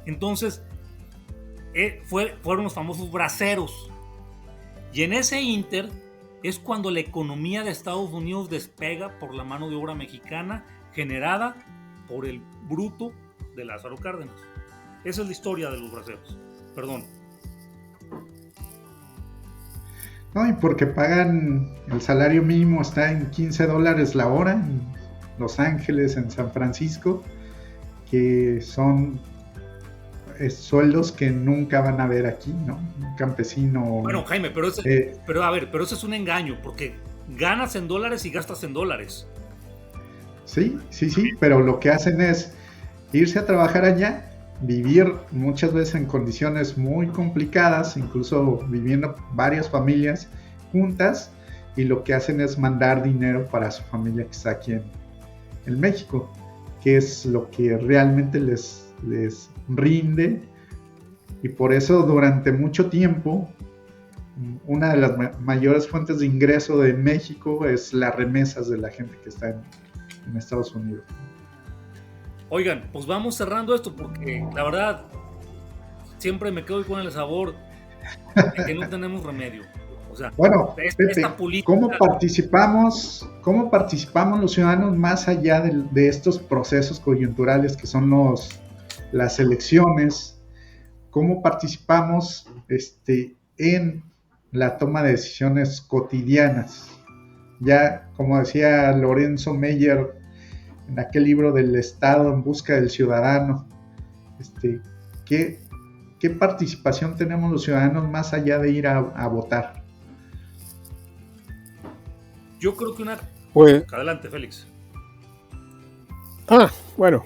Entonces, fueron los famosos braceros. Y en ese inter es cuando la economía de Estados Unidos despega por la mano de obra mexicana generada por el bruto de Lázaro Cárdenas. Esa es la historia de los braceros. Perdón. No, y porque pagan, el salario mínimo está en $15 la hora en Los Ángeles, en San Francisco, que son sueldos que nunca van a ver aquí, ¿no? Un campesino... Bueno, Jaime, pero ese es un engaño, porque ganas en dólares y gastas en dólares. Sí, pero lo que hacen es irse a trabajar allá, vivir muchas veces en condiciones muy complicadas, incluso viviendo varias familias juntas, y lo que hacen es mandar dinero para su familia que está aquí en México, que es lo que realmente les rinde, y por eso durante mucho tiempo una de las mayores fuentes de ingreso de México es las remesas de la gente que está en Estados Unidos. Oigan, pues vamos cerrando esto, porque la verdad siempre me quedo con el sabor de que no tenemos remedio. O sea, bueno, Pepe, esta política... ¿cómo participamos los ciudadanos más allá de estos procesos coyunturales que son las elecciones? ¿Cómo participamos en la toma de decisiones cotidianas? Ya, como decía Lorenzo Meyer en aquel libro del Estado en busca del ciudadano, ¿qué participación tenemos los ciudadanos más allá de ir a votar? Yo creo que Adelante, Félix. Bueno,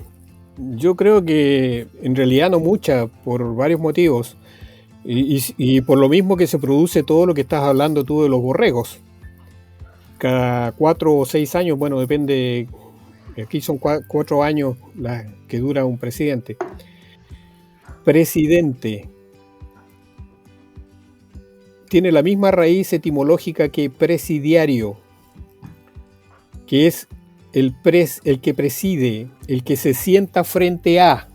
yo creo que en realidad no mucha, por varios motivos, y por lo mismo que se produce todo lo que estás hablando tú de los borregos. Cada 4 o 6 años, bueno, depende, aquí son 4 años que dura un presidente. Presidente tiene la misma raíz etimológica que presidiario, que es el que preside, el que se sienta frente a.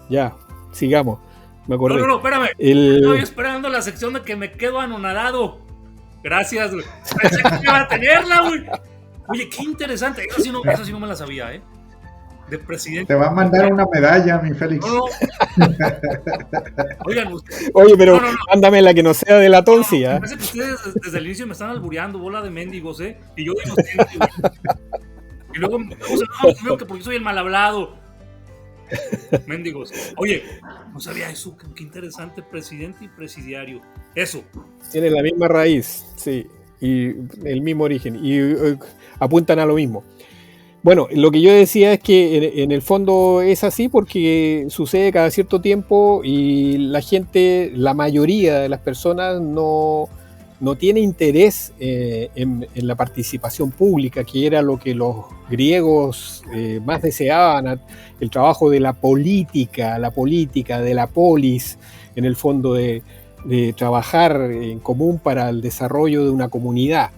Ya, sigamos. Me acordé. No, espérame. Estoy esperando la sección de que me quedo anonadado. Gracias, güey. Pensé que iba a tenerla, güey. Oye, qué interesante. Esa sí no me la sabía, ¿eh? De presidente. Te va a mandar una medalla, mi Félix. No. Oigan, Oye, pero mándame la que no sea de la toncia. Parece que ustedes desde el inicio me están albureando, bola de mendigos, ¿eh? Y yo digo, y luego se que porque soy el mal hablado. Mendigos. Oye, no sabía eso, qué interesante, presidente y presidiario. Eso. Tiene la misma raíz, sí, y el mismo origen, y apuntan a lo mismo. Bueno, lo que yo decía es que en el fondo es así porque sucede cada cierto tiempo y la gente, la mayoría de las personas no tiene interés en la participación pública, que era lo que los griegos más deseaban, el trabajo de la política, de la polis, en el fondo de trabajar en común para el desarrollo de una comunidad.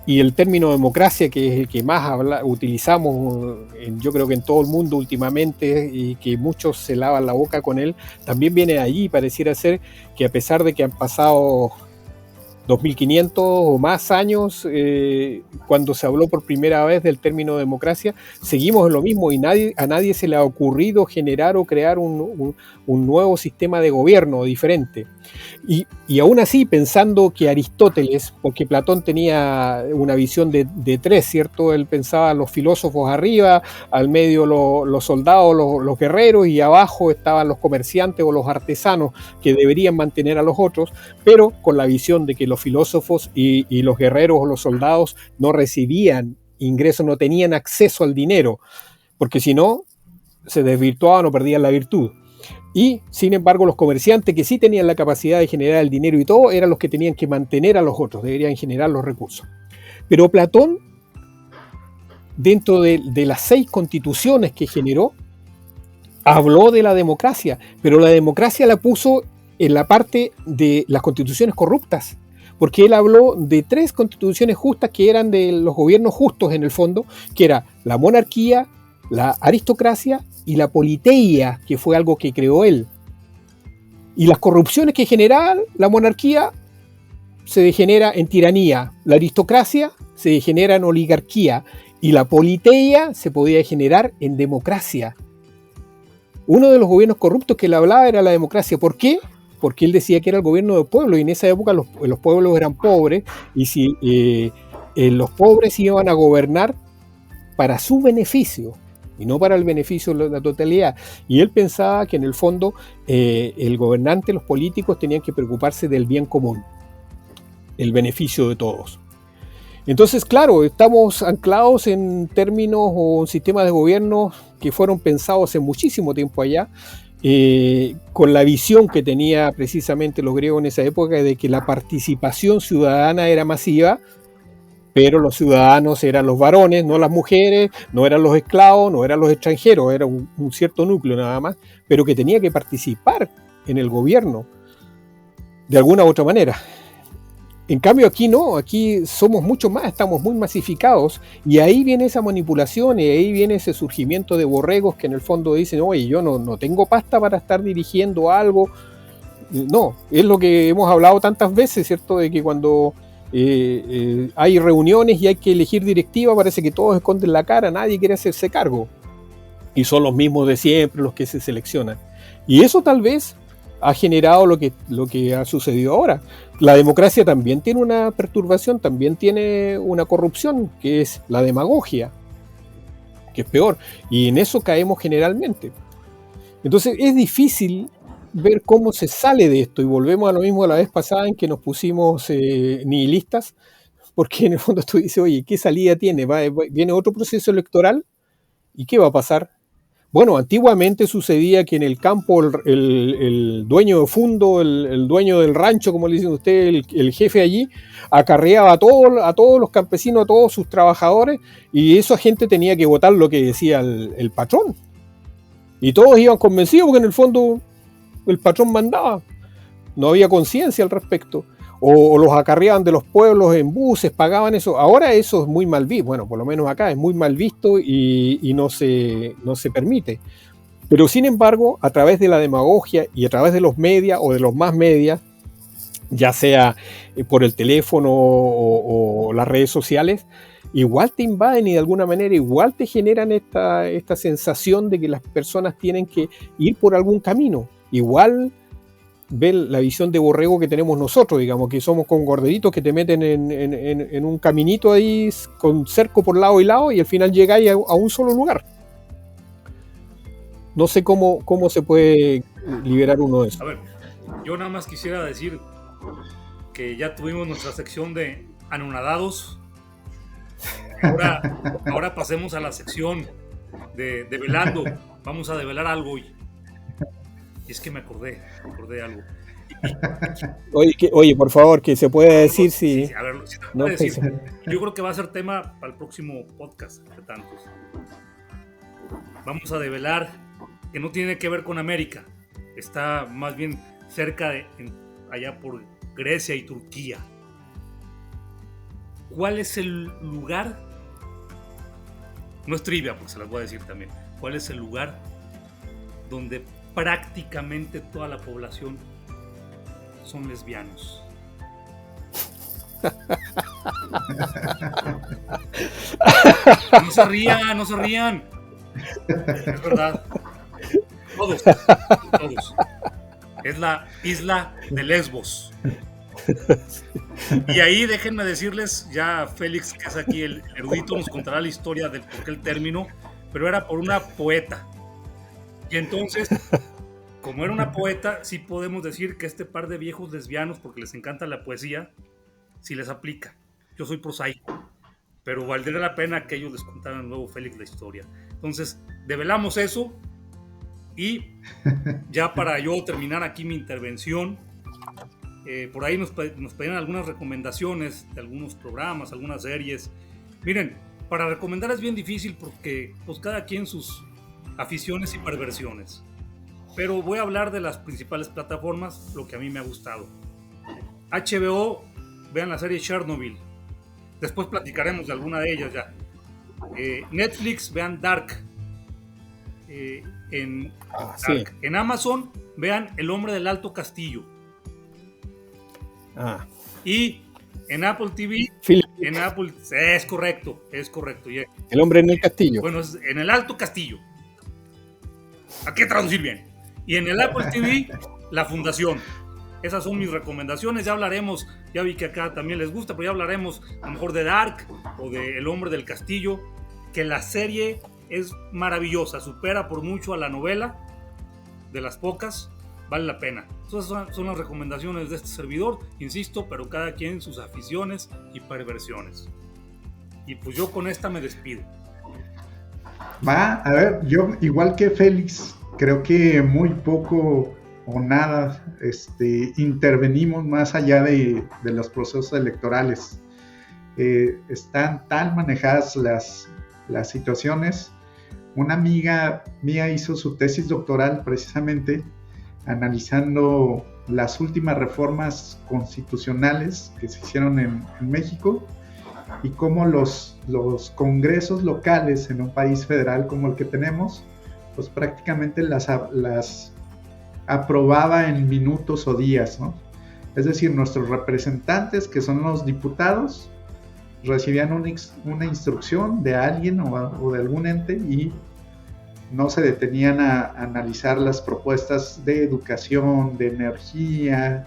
Y el término democracia, que es el que más utilizamos, yo creo que en todo el mundo últimamente, y que muchos se lavan la boca con él, también viene allí. Pareciera ser que a pesar de que han pasado 2500 o más años, cuando se habló por primera vez del término democracia, seguimos en lo mismo y a nadie se le ha ocurrido generar o crear un nuevo sistema de gobierno diferente. Y aún así, pensando que Aristóteles, porque Platón tenía una visión de tres, ¿cierto? Él pensaba los filósofos arriba, al medio los soldados, los guerreros, y abajo estaban los comerciantes o los artesanos que deberían mantener a los otros, pero con la visión de que los filósofos y los guerreros o los soldados no recibían ingresos, no tenían acceso al dinero, porque si no, se desvirtuaban o perdían la virtud. Y, sin embargo, los comerciantes que sí tenían la capacidad de generar el dinero y todo, eran los que tenían que mantener a los otros, deberían generar los recursos. Pero Platón, dentro de las 6 constituciones que generó, habló de la democracia, pero la democracia la puso en la parte de las constituciones corruptas, porque él habló de 3 constituciones justas que eran de los gobiernos justos en el fondo, que era la monarquía, la aristocracia y la politeia, que fue algo que creó él. Y las corrupciones que genera la monarquía se degenera en tiranía, la aristocracia se degenera en oligarquía y la politeia se podía generar en democracia. Uno de los gobiernos corruptos que él hablaba era la democracia. ¿Por qué? Porque él decía que era el gobierno del pueblo, y en esa época los pueblos eran pobres, y si los pobres iban a gobernar para su beneficio y no para el beneficio de la totalidad. Y él pensaba que en el fondo el gobernante, los políticos tenían que preocuparse del bien común, el beneficio de todos. Entonces, claro, estamos anclados en términos o en sistemas de gobierno que fueron pensados hace muchísimo tiempo allá, con la visión que tenía precisamente los griegos en esa época de que la participación ciudadana era masiva, pero los ciudadanos eran los varones, no las mujeres, no eran los esclavos, no eran los extranjeros, era un cierto núcleo nada más, pero que tenía que participar en el gobierno de alguna u otra manera. En cambio aquí no, aquí somos mucho más, estamos muy masificados, y ahí viene esa manipulación y ahí viene ese surgimiento de borregos que en el fondo dicen, oye, yo no tengo pasta para estar dirigiendo algo. No, es lo que hemos hablado tantas veces, ¿cierto? De que cuando hay reuniones y hay que elegir directiva, parece que todos esconden la cara, nadie quiere hacerse cargo. Y son los mismos de siempre los que se seleccionan. Y eso tal vez ha generado lo que ha sucedido ahora. La democracia también tiene una perturbación, también tiene una corrupción, que es la demagogia, que es peor. Y en eso caemos generalmente. Entonces es difícil ver cómo se sale de esto, y volvemos a lo mismo de la vez pasada en que nos pusimos nihilistas, porque en el fondo tú dices, oye, ¿qué salida tiene? ¿Viene otro proceso electoral? ¿Y qué va a pasar? Bueno, antiguamente sucedía que en el campo el dueño de fondo, el dueño del rancho, como le dicen ustedes, el jefe allí, acarreaba a todos los campesinos, a todos sus trabajadores, y esa gente tenía que votar lo que decía el patrón. Y todos iban convencidos porque en el fondo el patrón mandaba. No había conciencia al respecto. O los acarreaban de los pueblos en buses, pagaban eso. Ahora eso es muy mal visto. Bueno, por lo menos acá es muy mal visto y no se permite. Pero sin embargo, a través de la demagogia y a través de los medios o de los más medios, ya sea por el teléfono o las redes sociales, igual te invaden y de alguna manera igual te generan esta sensación de que las personas tienen que ir por algún camino. Igual ver la visión de borrego que tenemos nosotros, digamos, que somos con corderitos que te meten en un caminito ahí con cerco por lado y lado, y al final llegáis a un solo lugar. No sé cómo se puede liberar uno de eso. A ver, yo nada más quisiera decir que ya tuvimos nuestra sección de anonadados. Ahora pasemos a la sección de develando. Vamos a develar algo hoy. Y es que me acordé de algo. Oye, por favor, que se puede decir si... Sí, a ver, si no decir, yo creo que va a ser tema para el próximo podcast de tantos. Vamos a develar que no tiene que ver con América. Está más bien cerca allá por Grecia y Turquía. ¿Cuál es el lugar? No es trivia, pues se las voy a decir también. ¿Cuál es el lugar donde prácticamente toda la población son lesbianos? No se rían. Es verdad. Todos. Es la isla de Lesbos. Y ahí déjenme decirles, ya Félix, que es aquí el erudito, nos contará la historia del por qué el término, pero era por una poeta. Y entonces, como era una poeta, sí podemos decir que este par de viejos lesbianos, porque les encanta la poesía, sí les aplica. Yo soy prosaico, pero valdría la pena que ellos les contaran luego, Félix, la historia. Entonces, develamos eso, y ya para yo terminar aquí mi intervención, por ahí nos pedían algunas recomendaciones de algunos programas, algunas series. Miren, para recomendar es bien difícil porque pues cada quien sus aficiones y perversiones. Pero voy a hablar de las principales plataformas, lo que a mí me ha gustado. HBO, vean la serie Chernobyl. Después platicaremos de alguna de ellas ya. Netflix, vean Dark. Sí. En Amazon, vean El hombre del Alto Castillo. Y en Apple TV, en Apple, es correcto. El hombre en el castillo. Bueno, es en el Alto Castillo. Hay que traducir bien. Y en el Apple TV, La Fundación. Esas son mis recomendaciones. Ya hablaremos, ya vi que acá también les gusta, pero ya hablaremos a lo mejor de Dark o de El hombre del castillo, que la serie es maravillosa, supera por mucho a la novela, de las pocas, vale la pena. Esas son las recomendaciones de este servidor, insisto, pero cada quien sus aficiones y perversiones. Y pues yo con esta me despido. A ver, yo igual que Félix, creo que muy poco o nada intervenimos más allá de los procesos electorales. Están tan manejadas las situaciones. Una amiga mía hizo su tesis doctoral precisamente analizando las últimas reformas constitucionales que se hicieron en México y cómo los congresos locales en un país federal como el que tenemos, pues prácticamente las aprobaba en minutos o días, ¿no? Es decir, nuestros representantes, que son los diputados, recibían una instrucción de alguien o de algún ente y no se detenían a analizar las propuestas de educación, de energía,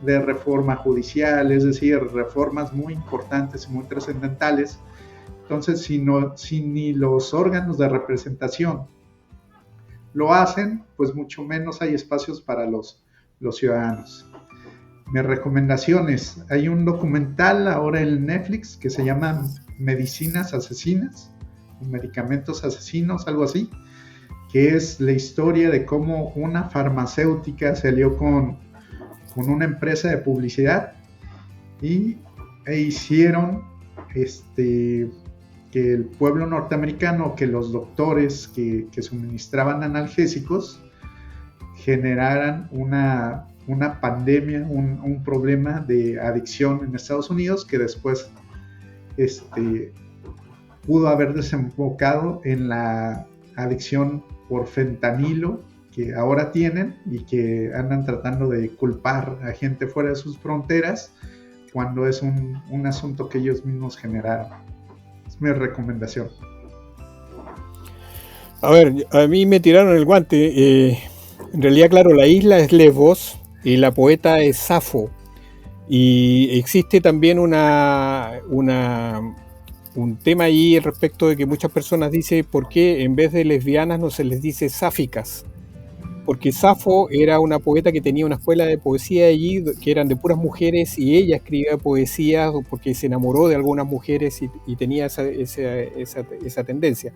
de reforma judicial, es decir, reformas muy importantes y muy trascendentales. Entonces, si ni los órganos de representación lo hacen, pues mucho menos hay espacios para los ciudadanos. Mis recomendaciones: hay un documental ahora en Netflix que se llama Medicinas Asesinas, Medicamentos Asesinos, algo así, que es la historia de cómo una farmacéutica se alió con una empresa de publicidad e hicieron que el pueblo norteamericano, que los doctores que suministraban analgésicos generaran una pandemia, un problema de adicción en Estados Unidos que después pudo haber desembocado en la adicción por fentanilo que ahora tienen y que andan tratando de culpar a gente fuera de sus fronteras cuando es un asunto que ellos mismos generaron. Es mi recomendación. A ver, a mí me tiraron el guante. En realidad, claro, la isla es Lesbos y la poeta es Safo. Y existe también un tema ahí respecto de que muchas personas dicen por qué en vez de lesbianas no se les dice sáficas. Porque Safo era una poeta que tenía una escuela de poesía allí, que eran de puras mujeres, y ella escribía poesía porque se enamoró de algunas mujeres y tenía esa tendencia.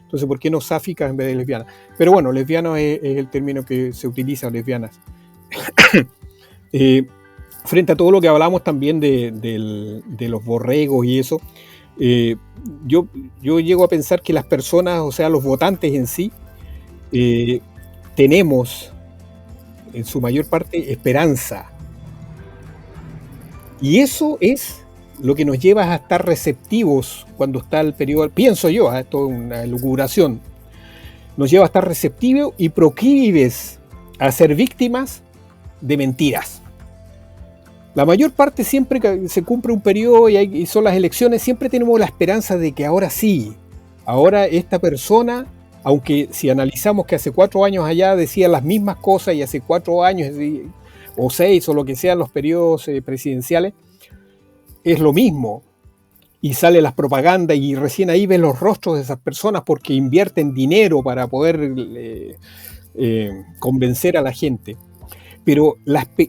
Entonces, ¿por qué no sáficas en vez de lesbianas? Pero bueno, lesbianas es el término que se utiliza, lesbianas. Frente a todo lo que hablamos también de los borregos y eso, yo llego a pensar que las personas, o sea, los votantes en sí, tenemos en su mayor parte esperanza. Y eso es lo que nos lleva a estar receptivos cuando está el periodo, pienso yo, esto es una elucubración, nos lleva a estar receptivos y proclives a ser víctimas de mentiras. La mayor parte, siempre que se cumple un periodo y son las elecciones, siempre tenemos la esperanza de que ahora sí, ahora esta persona, aunque si analizamos que hace 4 años allá decía las mismas cosas y hace 4 años o 6 o lo que sean los periodos presidenciales, es lo mismo. Y sale las propagandas y recién ahí ven los rostros de esas personas porque invierten dinero para poder convencer a la gente. Pero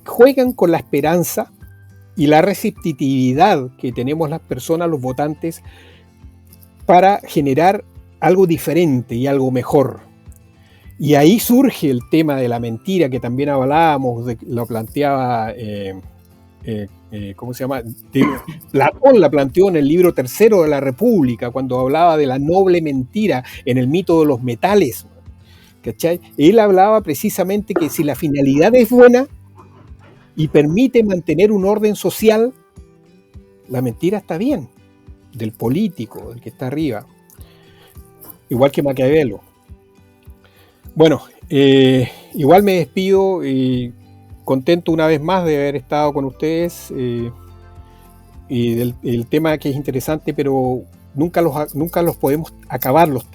juegan con la esperanza y la receptividad que tenemos las personas, los votantes, para generar algo diferente y algo mejor. Y ahí surge el tema de la mentira que también hablábamos, lo planteaba, ¿cómo se llama? Platón la planteó en el libro tercero de la República, cuando hablaba de la noble mentira en el mito de los metales. ¿Cachai? Él hablaba precisamente que si la finalidad es buena y permite mantener un orden social, la mentira está bien, del político, del que está arriba. Igual que Maquiavelo. Bueno, igual me despido y contento una vez más de haber estado con ustedes y del tema que es interesante, pero nunca los podemos acabar los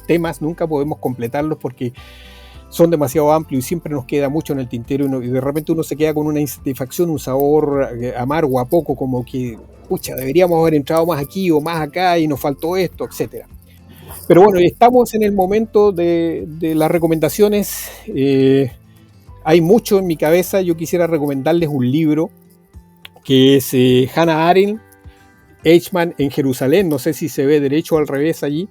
temas, nunca podemos completarlos porque son demasiado amplios y siempre nos queda mucho en el tintero y de repente uno se queda con una insatisfacción, un sabor amargo a poco, como que, pucha, deberíamos haber entrado más aquí o más acá y nos faltó esto, etcétera. Pero bueno, estamos en el momento de las recomendaciones. Hay mucho en mi cabeza. Yo quisiera recomendarles un libro que es Hannah Arendt, Eichmann en Jerusalén. No sé si se ve derecho o al revés allí.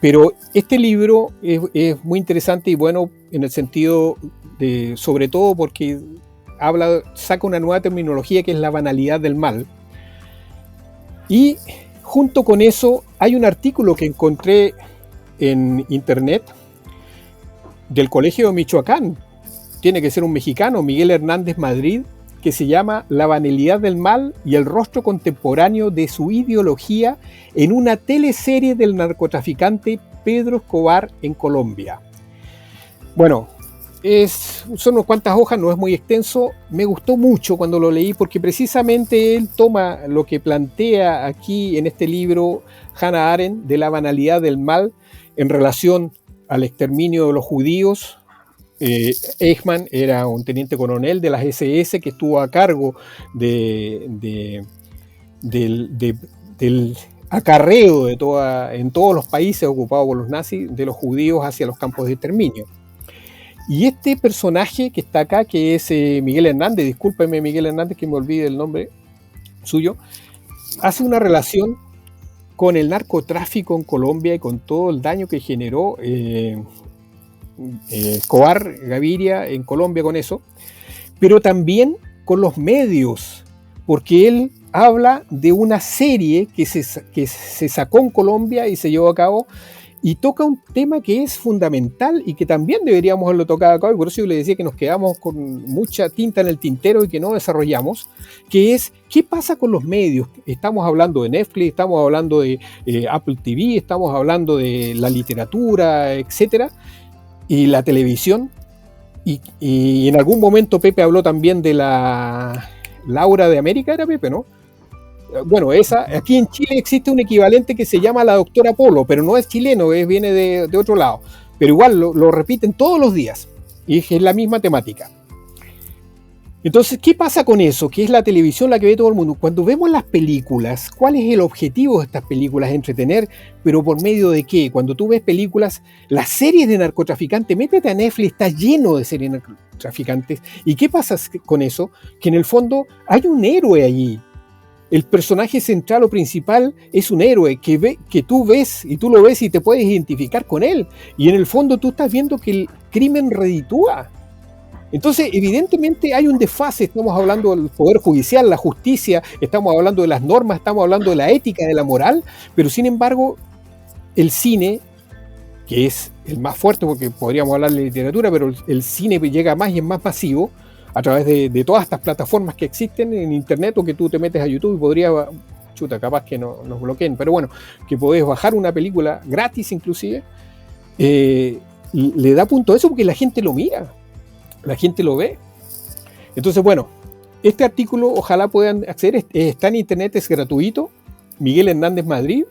Pero este libro es muy interesante y bueno en el sentido de, sobre todo porque saca una nueva terminología que es la banalidad del mal. Y junto con eso hay un artículo que encontré en internet del Colegio de Michoacán, tiene que ser un mexicano, Miguel Hernández Madrid, que se llama La banalidad del mal y el rostro contemporáneo de su ideología en una teleserie del narcotraficante Pedro Escobar en Colombia. Bueno, son unas cuantas hojas, no es muy extenso. Me gustó mucho cuando lo leí porque precisamente él toma lo que plantea aquí en este libro Hannah Arendt de la banalidad del mal en relación al exterminio de los judíos. Eichmann era un teniente coronel de las SS que estuvo a cargo del acarreo en todos los países ocupados por los nazis de los judíos hacia los campos de exterminio. Y este personaje que está acá, que es Miguel Hernández, discúlpeme Miguel Hernández que me olvide el nombre suyo, hace una relación con el narcotráfico en Colombia y con todo el daño que generó Escobar Gaviria en Colombia con eso, pero también con los medios, porque él habla de una serie que se sacó en Colombia y se llevó a cabo y toca un tema que es fundamental y que también deberíamos haberlo tocado acá, y por eso yo le decía que nos quedamos con mucha tinta en el tintero y que no desarrollamos, que es ¿qué pasa con los medios? Estamos hablando de Netflix, estamos hablando de Apple TV, estamos hablando de la literatura, etcétera, y la televisión, y en algún momento Pepe habló también de la Laura de América, era Pepe, ¿no? Bueno, aquí en Chile existe un equivalente que se llama la doctora Polo, pero no es chileno, viene de otro lado, pero igual lo repiten todos los días, y es la misma temática. Entonces, ¿qué pasa con eso? Que es la televisión la que ve todo el mundo. Cuando vemos las películas, ¿cuál es el objetivo de estas películas? Entretener, pero ¿por medio de qué? Cuando tú ves películas, las series de narcotraficantes, métete a Netflix, está lleno de series de narcotraficantes. ¿Y qué pasa con eso? Que en el fondo hay un héroe allí. El personaje central o principal es un héroe que tú ves y tú lo ves y te puedes identificar con él. Y en el fondo tú estás viendo que el crimen reditúa. Entonces, evidentemente hay un desfase, estamos hablando del poder judicial, la justicia, estamos hablando de las normas, estamos hablando de la ética, de la moral, pero sin embargo, el cine, que es el más fuerte, porque podríamos hablar de literatura, pero el cine llega más y es más masivo a través de todas estas plataformas que existen en internet o que tú te metes a YouTube y podría, capaz que nos bloqueen, pero bueno, que podés bajar una película gratis inclusive, le da punto a eso porque la gente lo mira. La gente lo ve. Entonces, bueno, este artículo ojalá puedan acceder, está en internet, es gratuito. Miguel Hernández Madrid,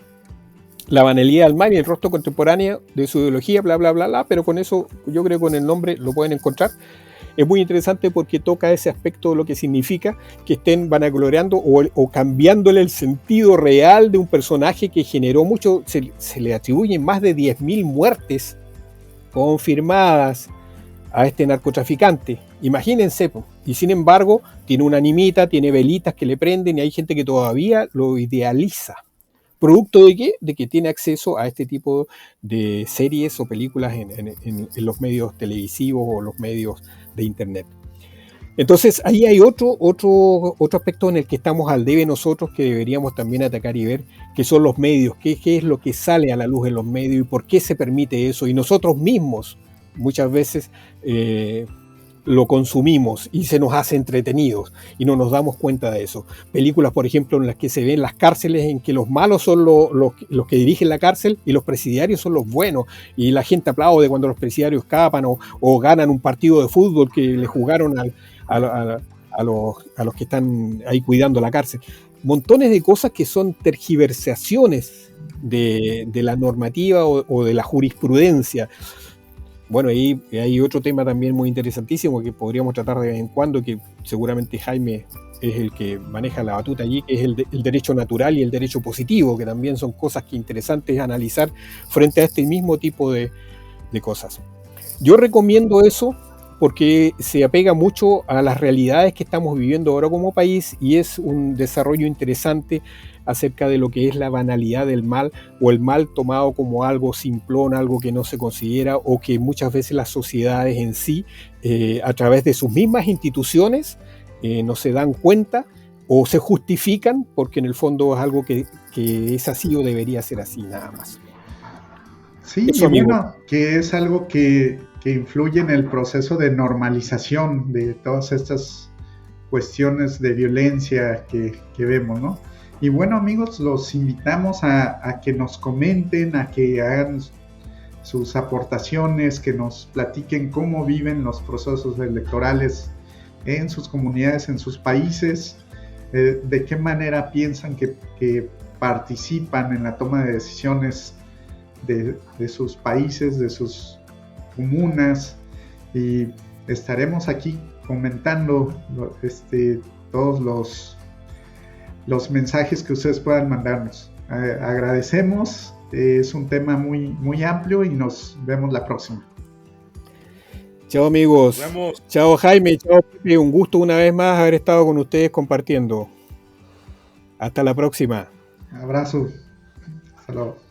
La banalidad del mal y el rostro contemporáneo de su ideología, bla, bla, bla, bla, pero con eso yo creo que con el nombre lo pueden encontrar. Es muy interesante porque toca ese aspecto de lo que significa que estén vanagloriando o cambiándole el sentido real de un personaje que generó mucho, se le atribuyen más de 10.000 muertes confirmadas a este narcotraficante, imagínense, y sin embargo tiene una animita, tiene velitas que le prenden y hay gente que todavía lo idealiza. ¿Producto de qué? De que tiene acceso a este tipo de series o películas en los medios televisivos o los medios de internet. Entonces ahí hay otro aspecto en el que estamos al debe nosotros que deberíamos también atacar y ver, que son los medios, qué es lo que sale a la luz en los medios y por qué se permite eso, y nosotros mismos muchas veces lo consumimos y se nos hace entretenidos y no nos damos cuenta de eso. Películas, por ejemplo, en las que se ven las cárceles en que los malos son los que dirigen la cárcel y los presidiarios son los buenos, y la gente aplaude cuando los presidiarios escapan o ganan un partido de fútbol que le jugaron a los que están ahí cuidando la cárcel. Montones de cosas que son tergiversaciones de la normativa o de la jurisprudencia. Bueno, ahí hay otro tema también muy interesantísimo que podríamos tratar de vez en cuando, que seguramente Jaime es el que maneja la batuta allí, que es el derecho natural y el derecho positivo, que también son cosas que interesantes analizar frente a este mismo tipo de cosas. Yo recomiendo eso porque se apega mucho a las realidades que estamos viviendo ahora como país y es un desarrollo interesante acerca de lo que es la banalidad del mal, o el mal tomado como algo simplón, algo que no se considera, o que muchas veces las sociedades en sí, a través de sus mismas instituciones, no se dan cuenta o se justifican, porque en el fondo es algo que es así o debería ser así, nada más. Sí, eso, y bueno, que es algo que influye en el proceso de normalización de todas estas cuestiones de violencia que vemos, ¿no? Y bueno, amigos, los invitamos a que nos comenten, a que hagan sus aportaciones, que nos platiquen cómo viven los procesos electorales en sus comunidades, en sus países, de qué manera piensan que participan en la toma de decisiones de sus países, de sus comunas, y estaremos aquí comentando todos los mensajes que ustedes puedan mandarnos. Agradecemos, es un tema muy, muy amplio y nos vemos la próxima. Chao amigos, chao Jaime, chao Pepe, un gusto una vez más haber estado con ustedes compartiendo. Hasta la próxima. Abrazo, hasta luego.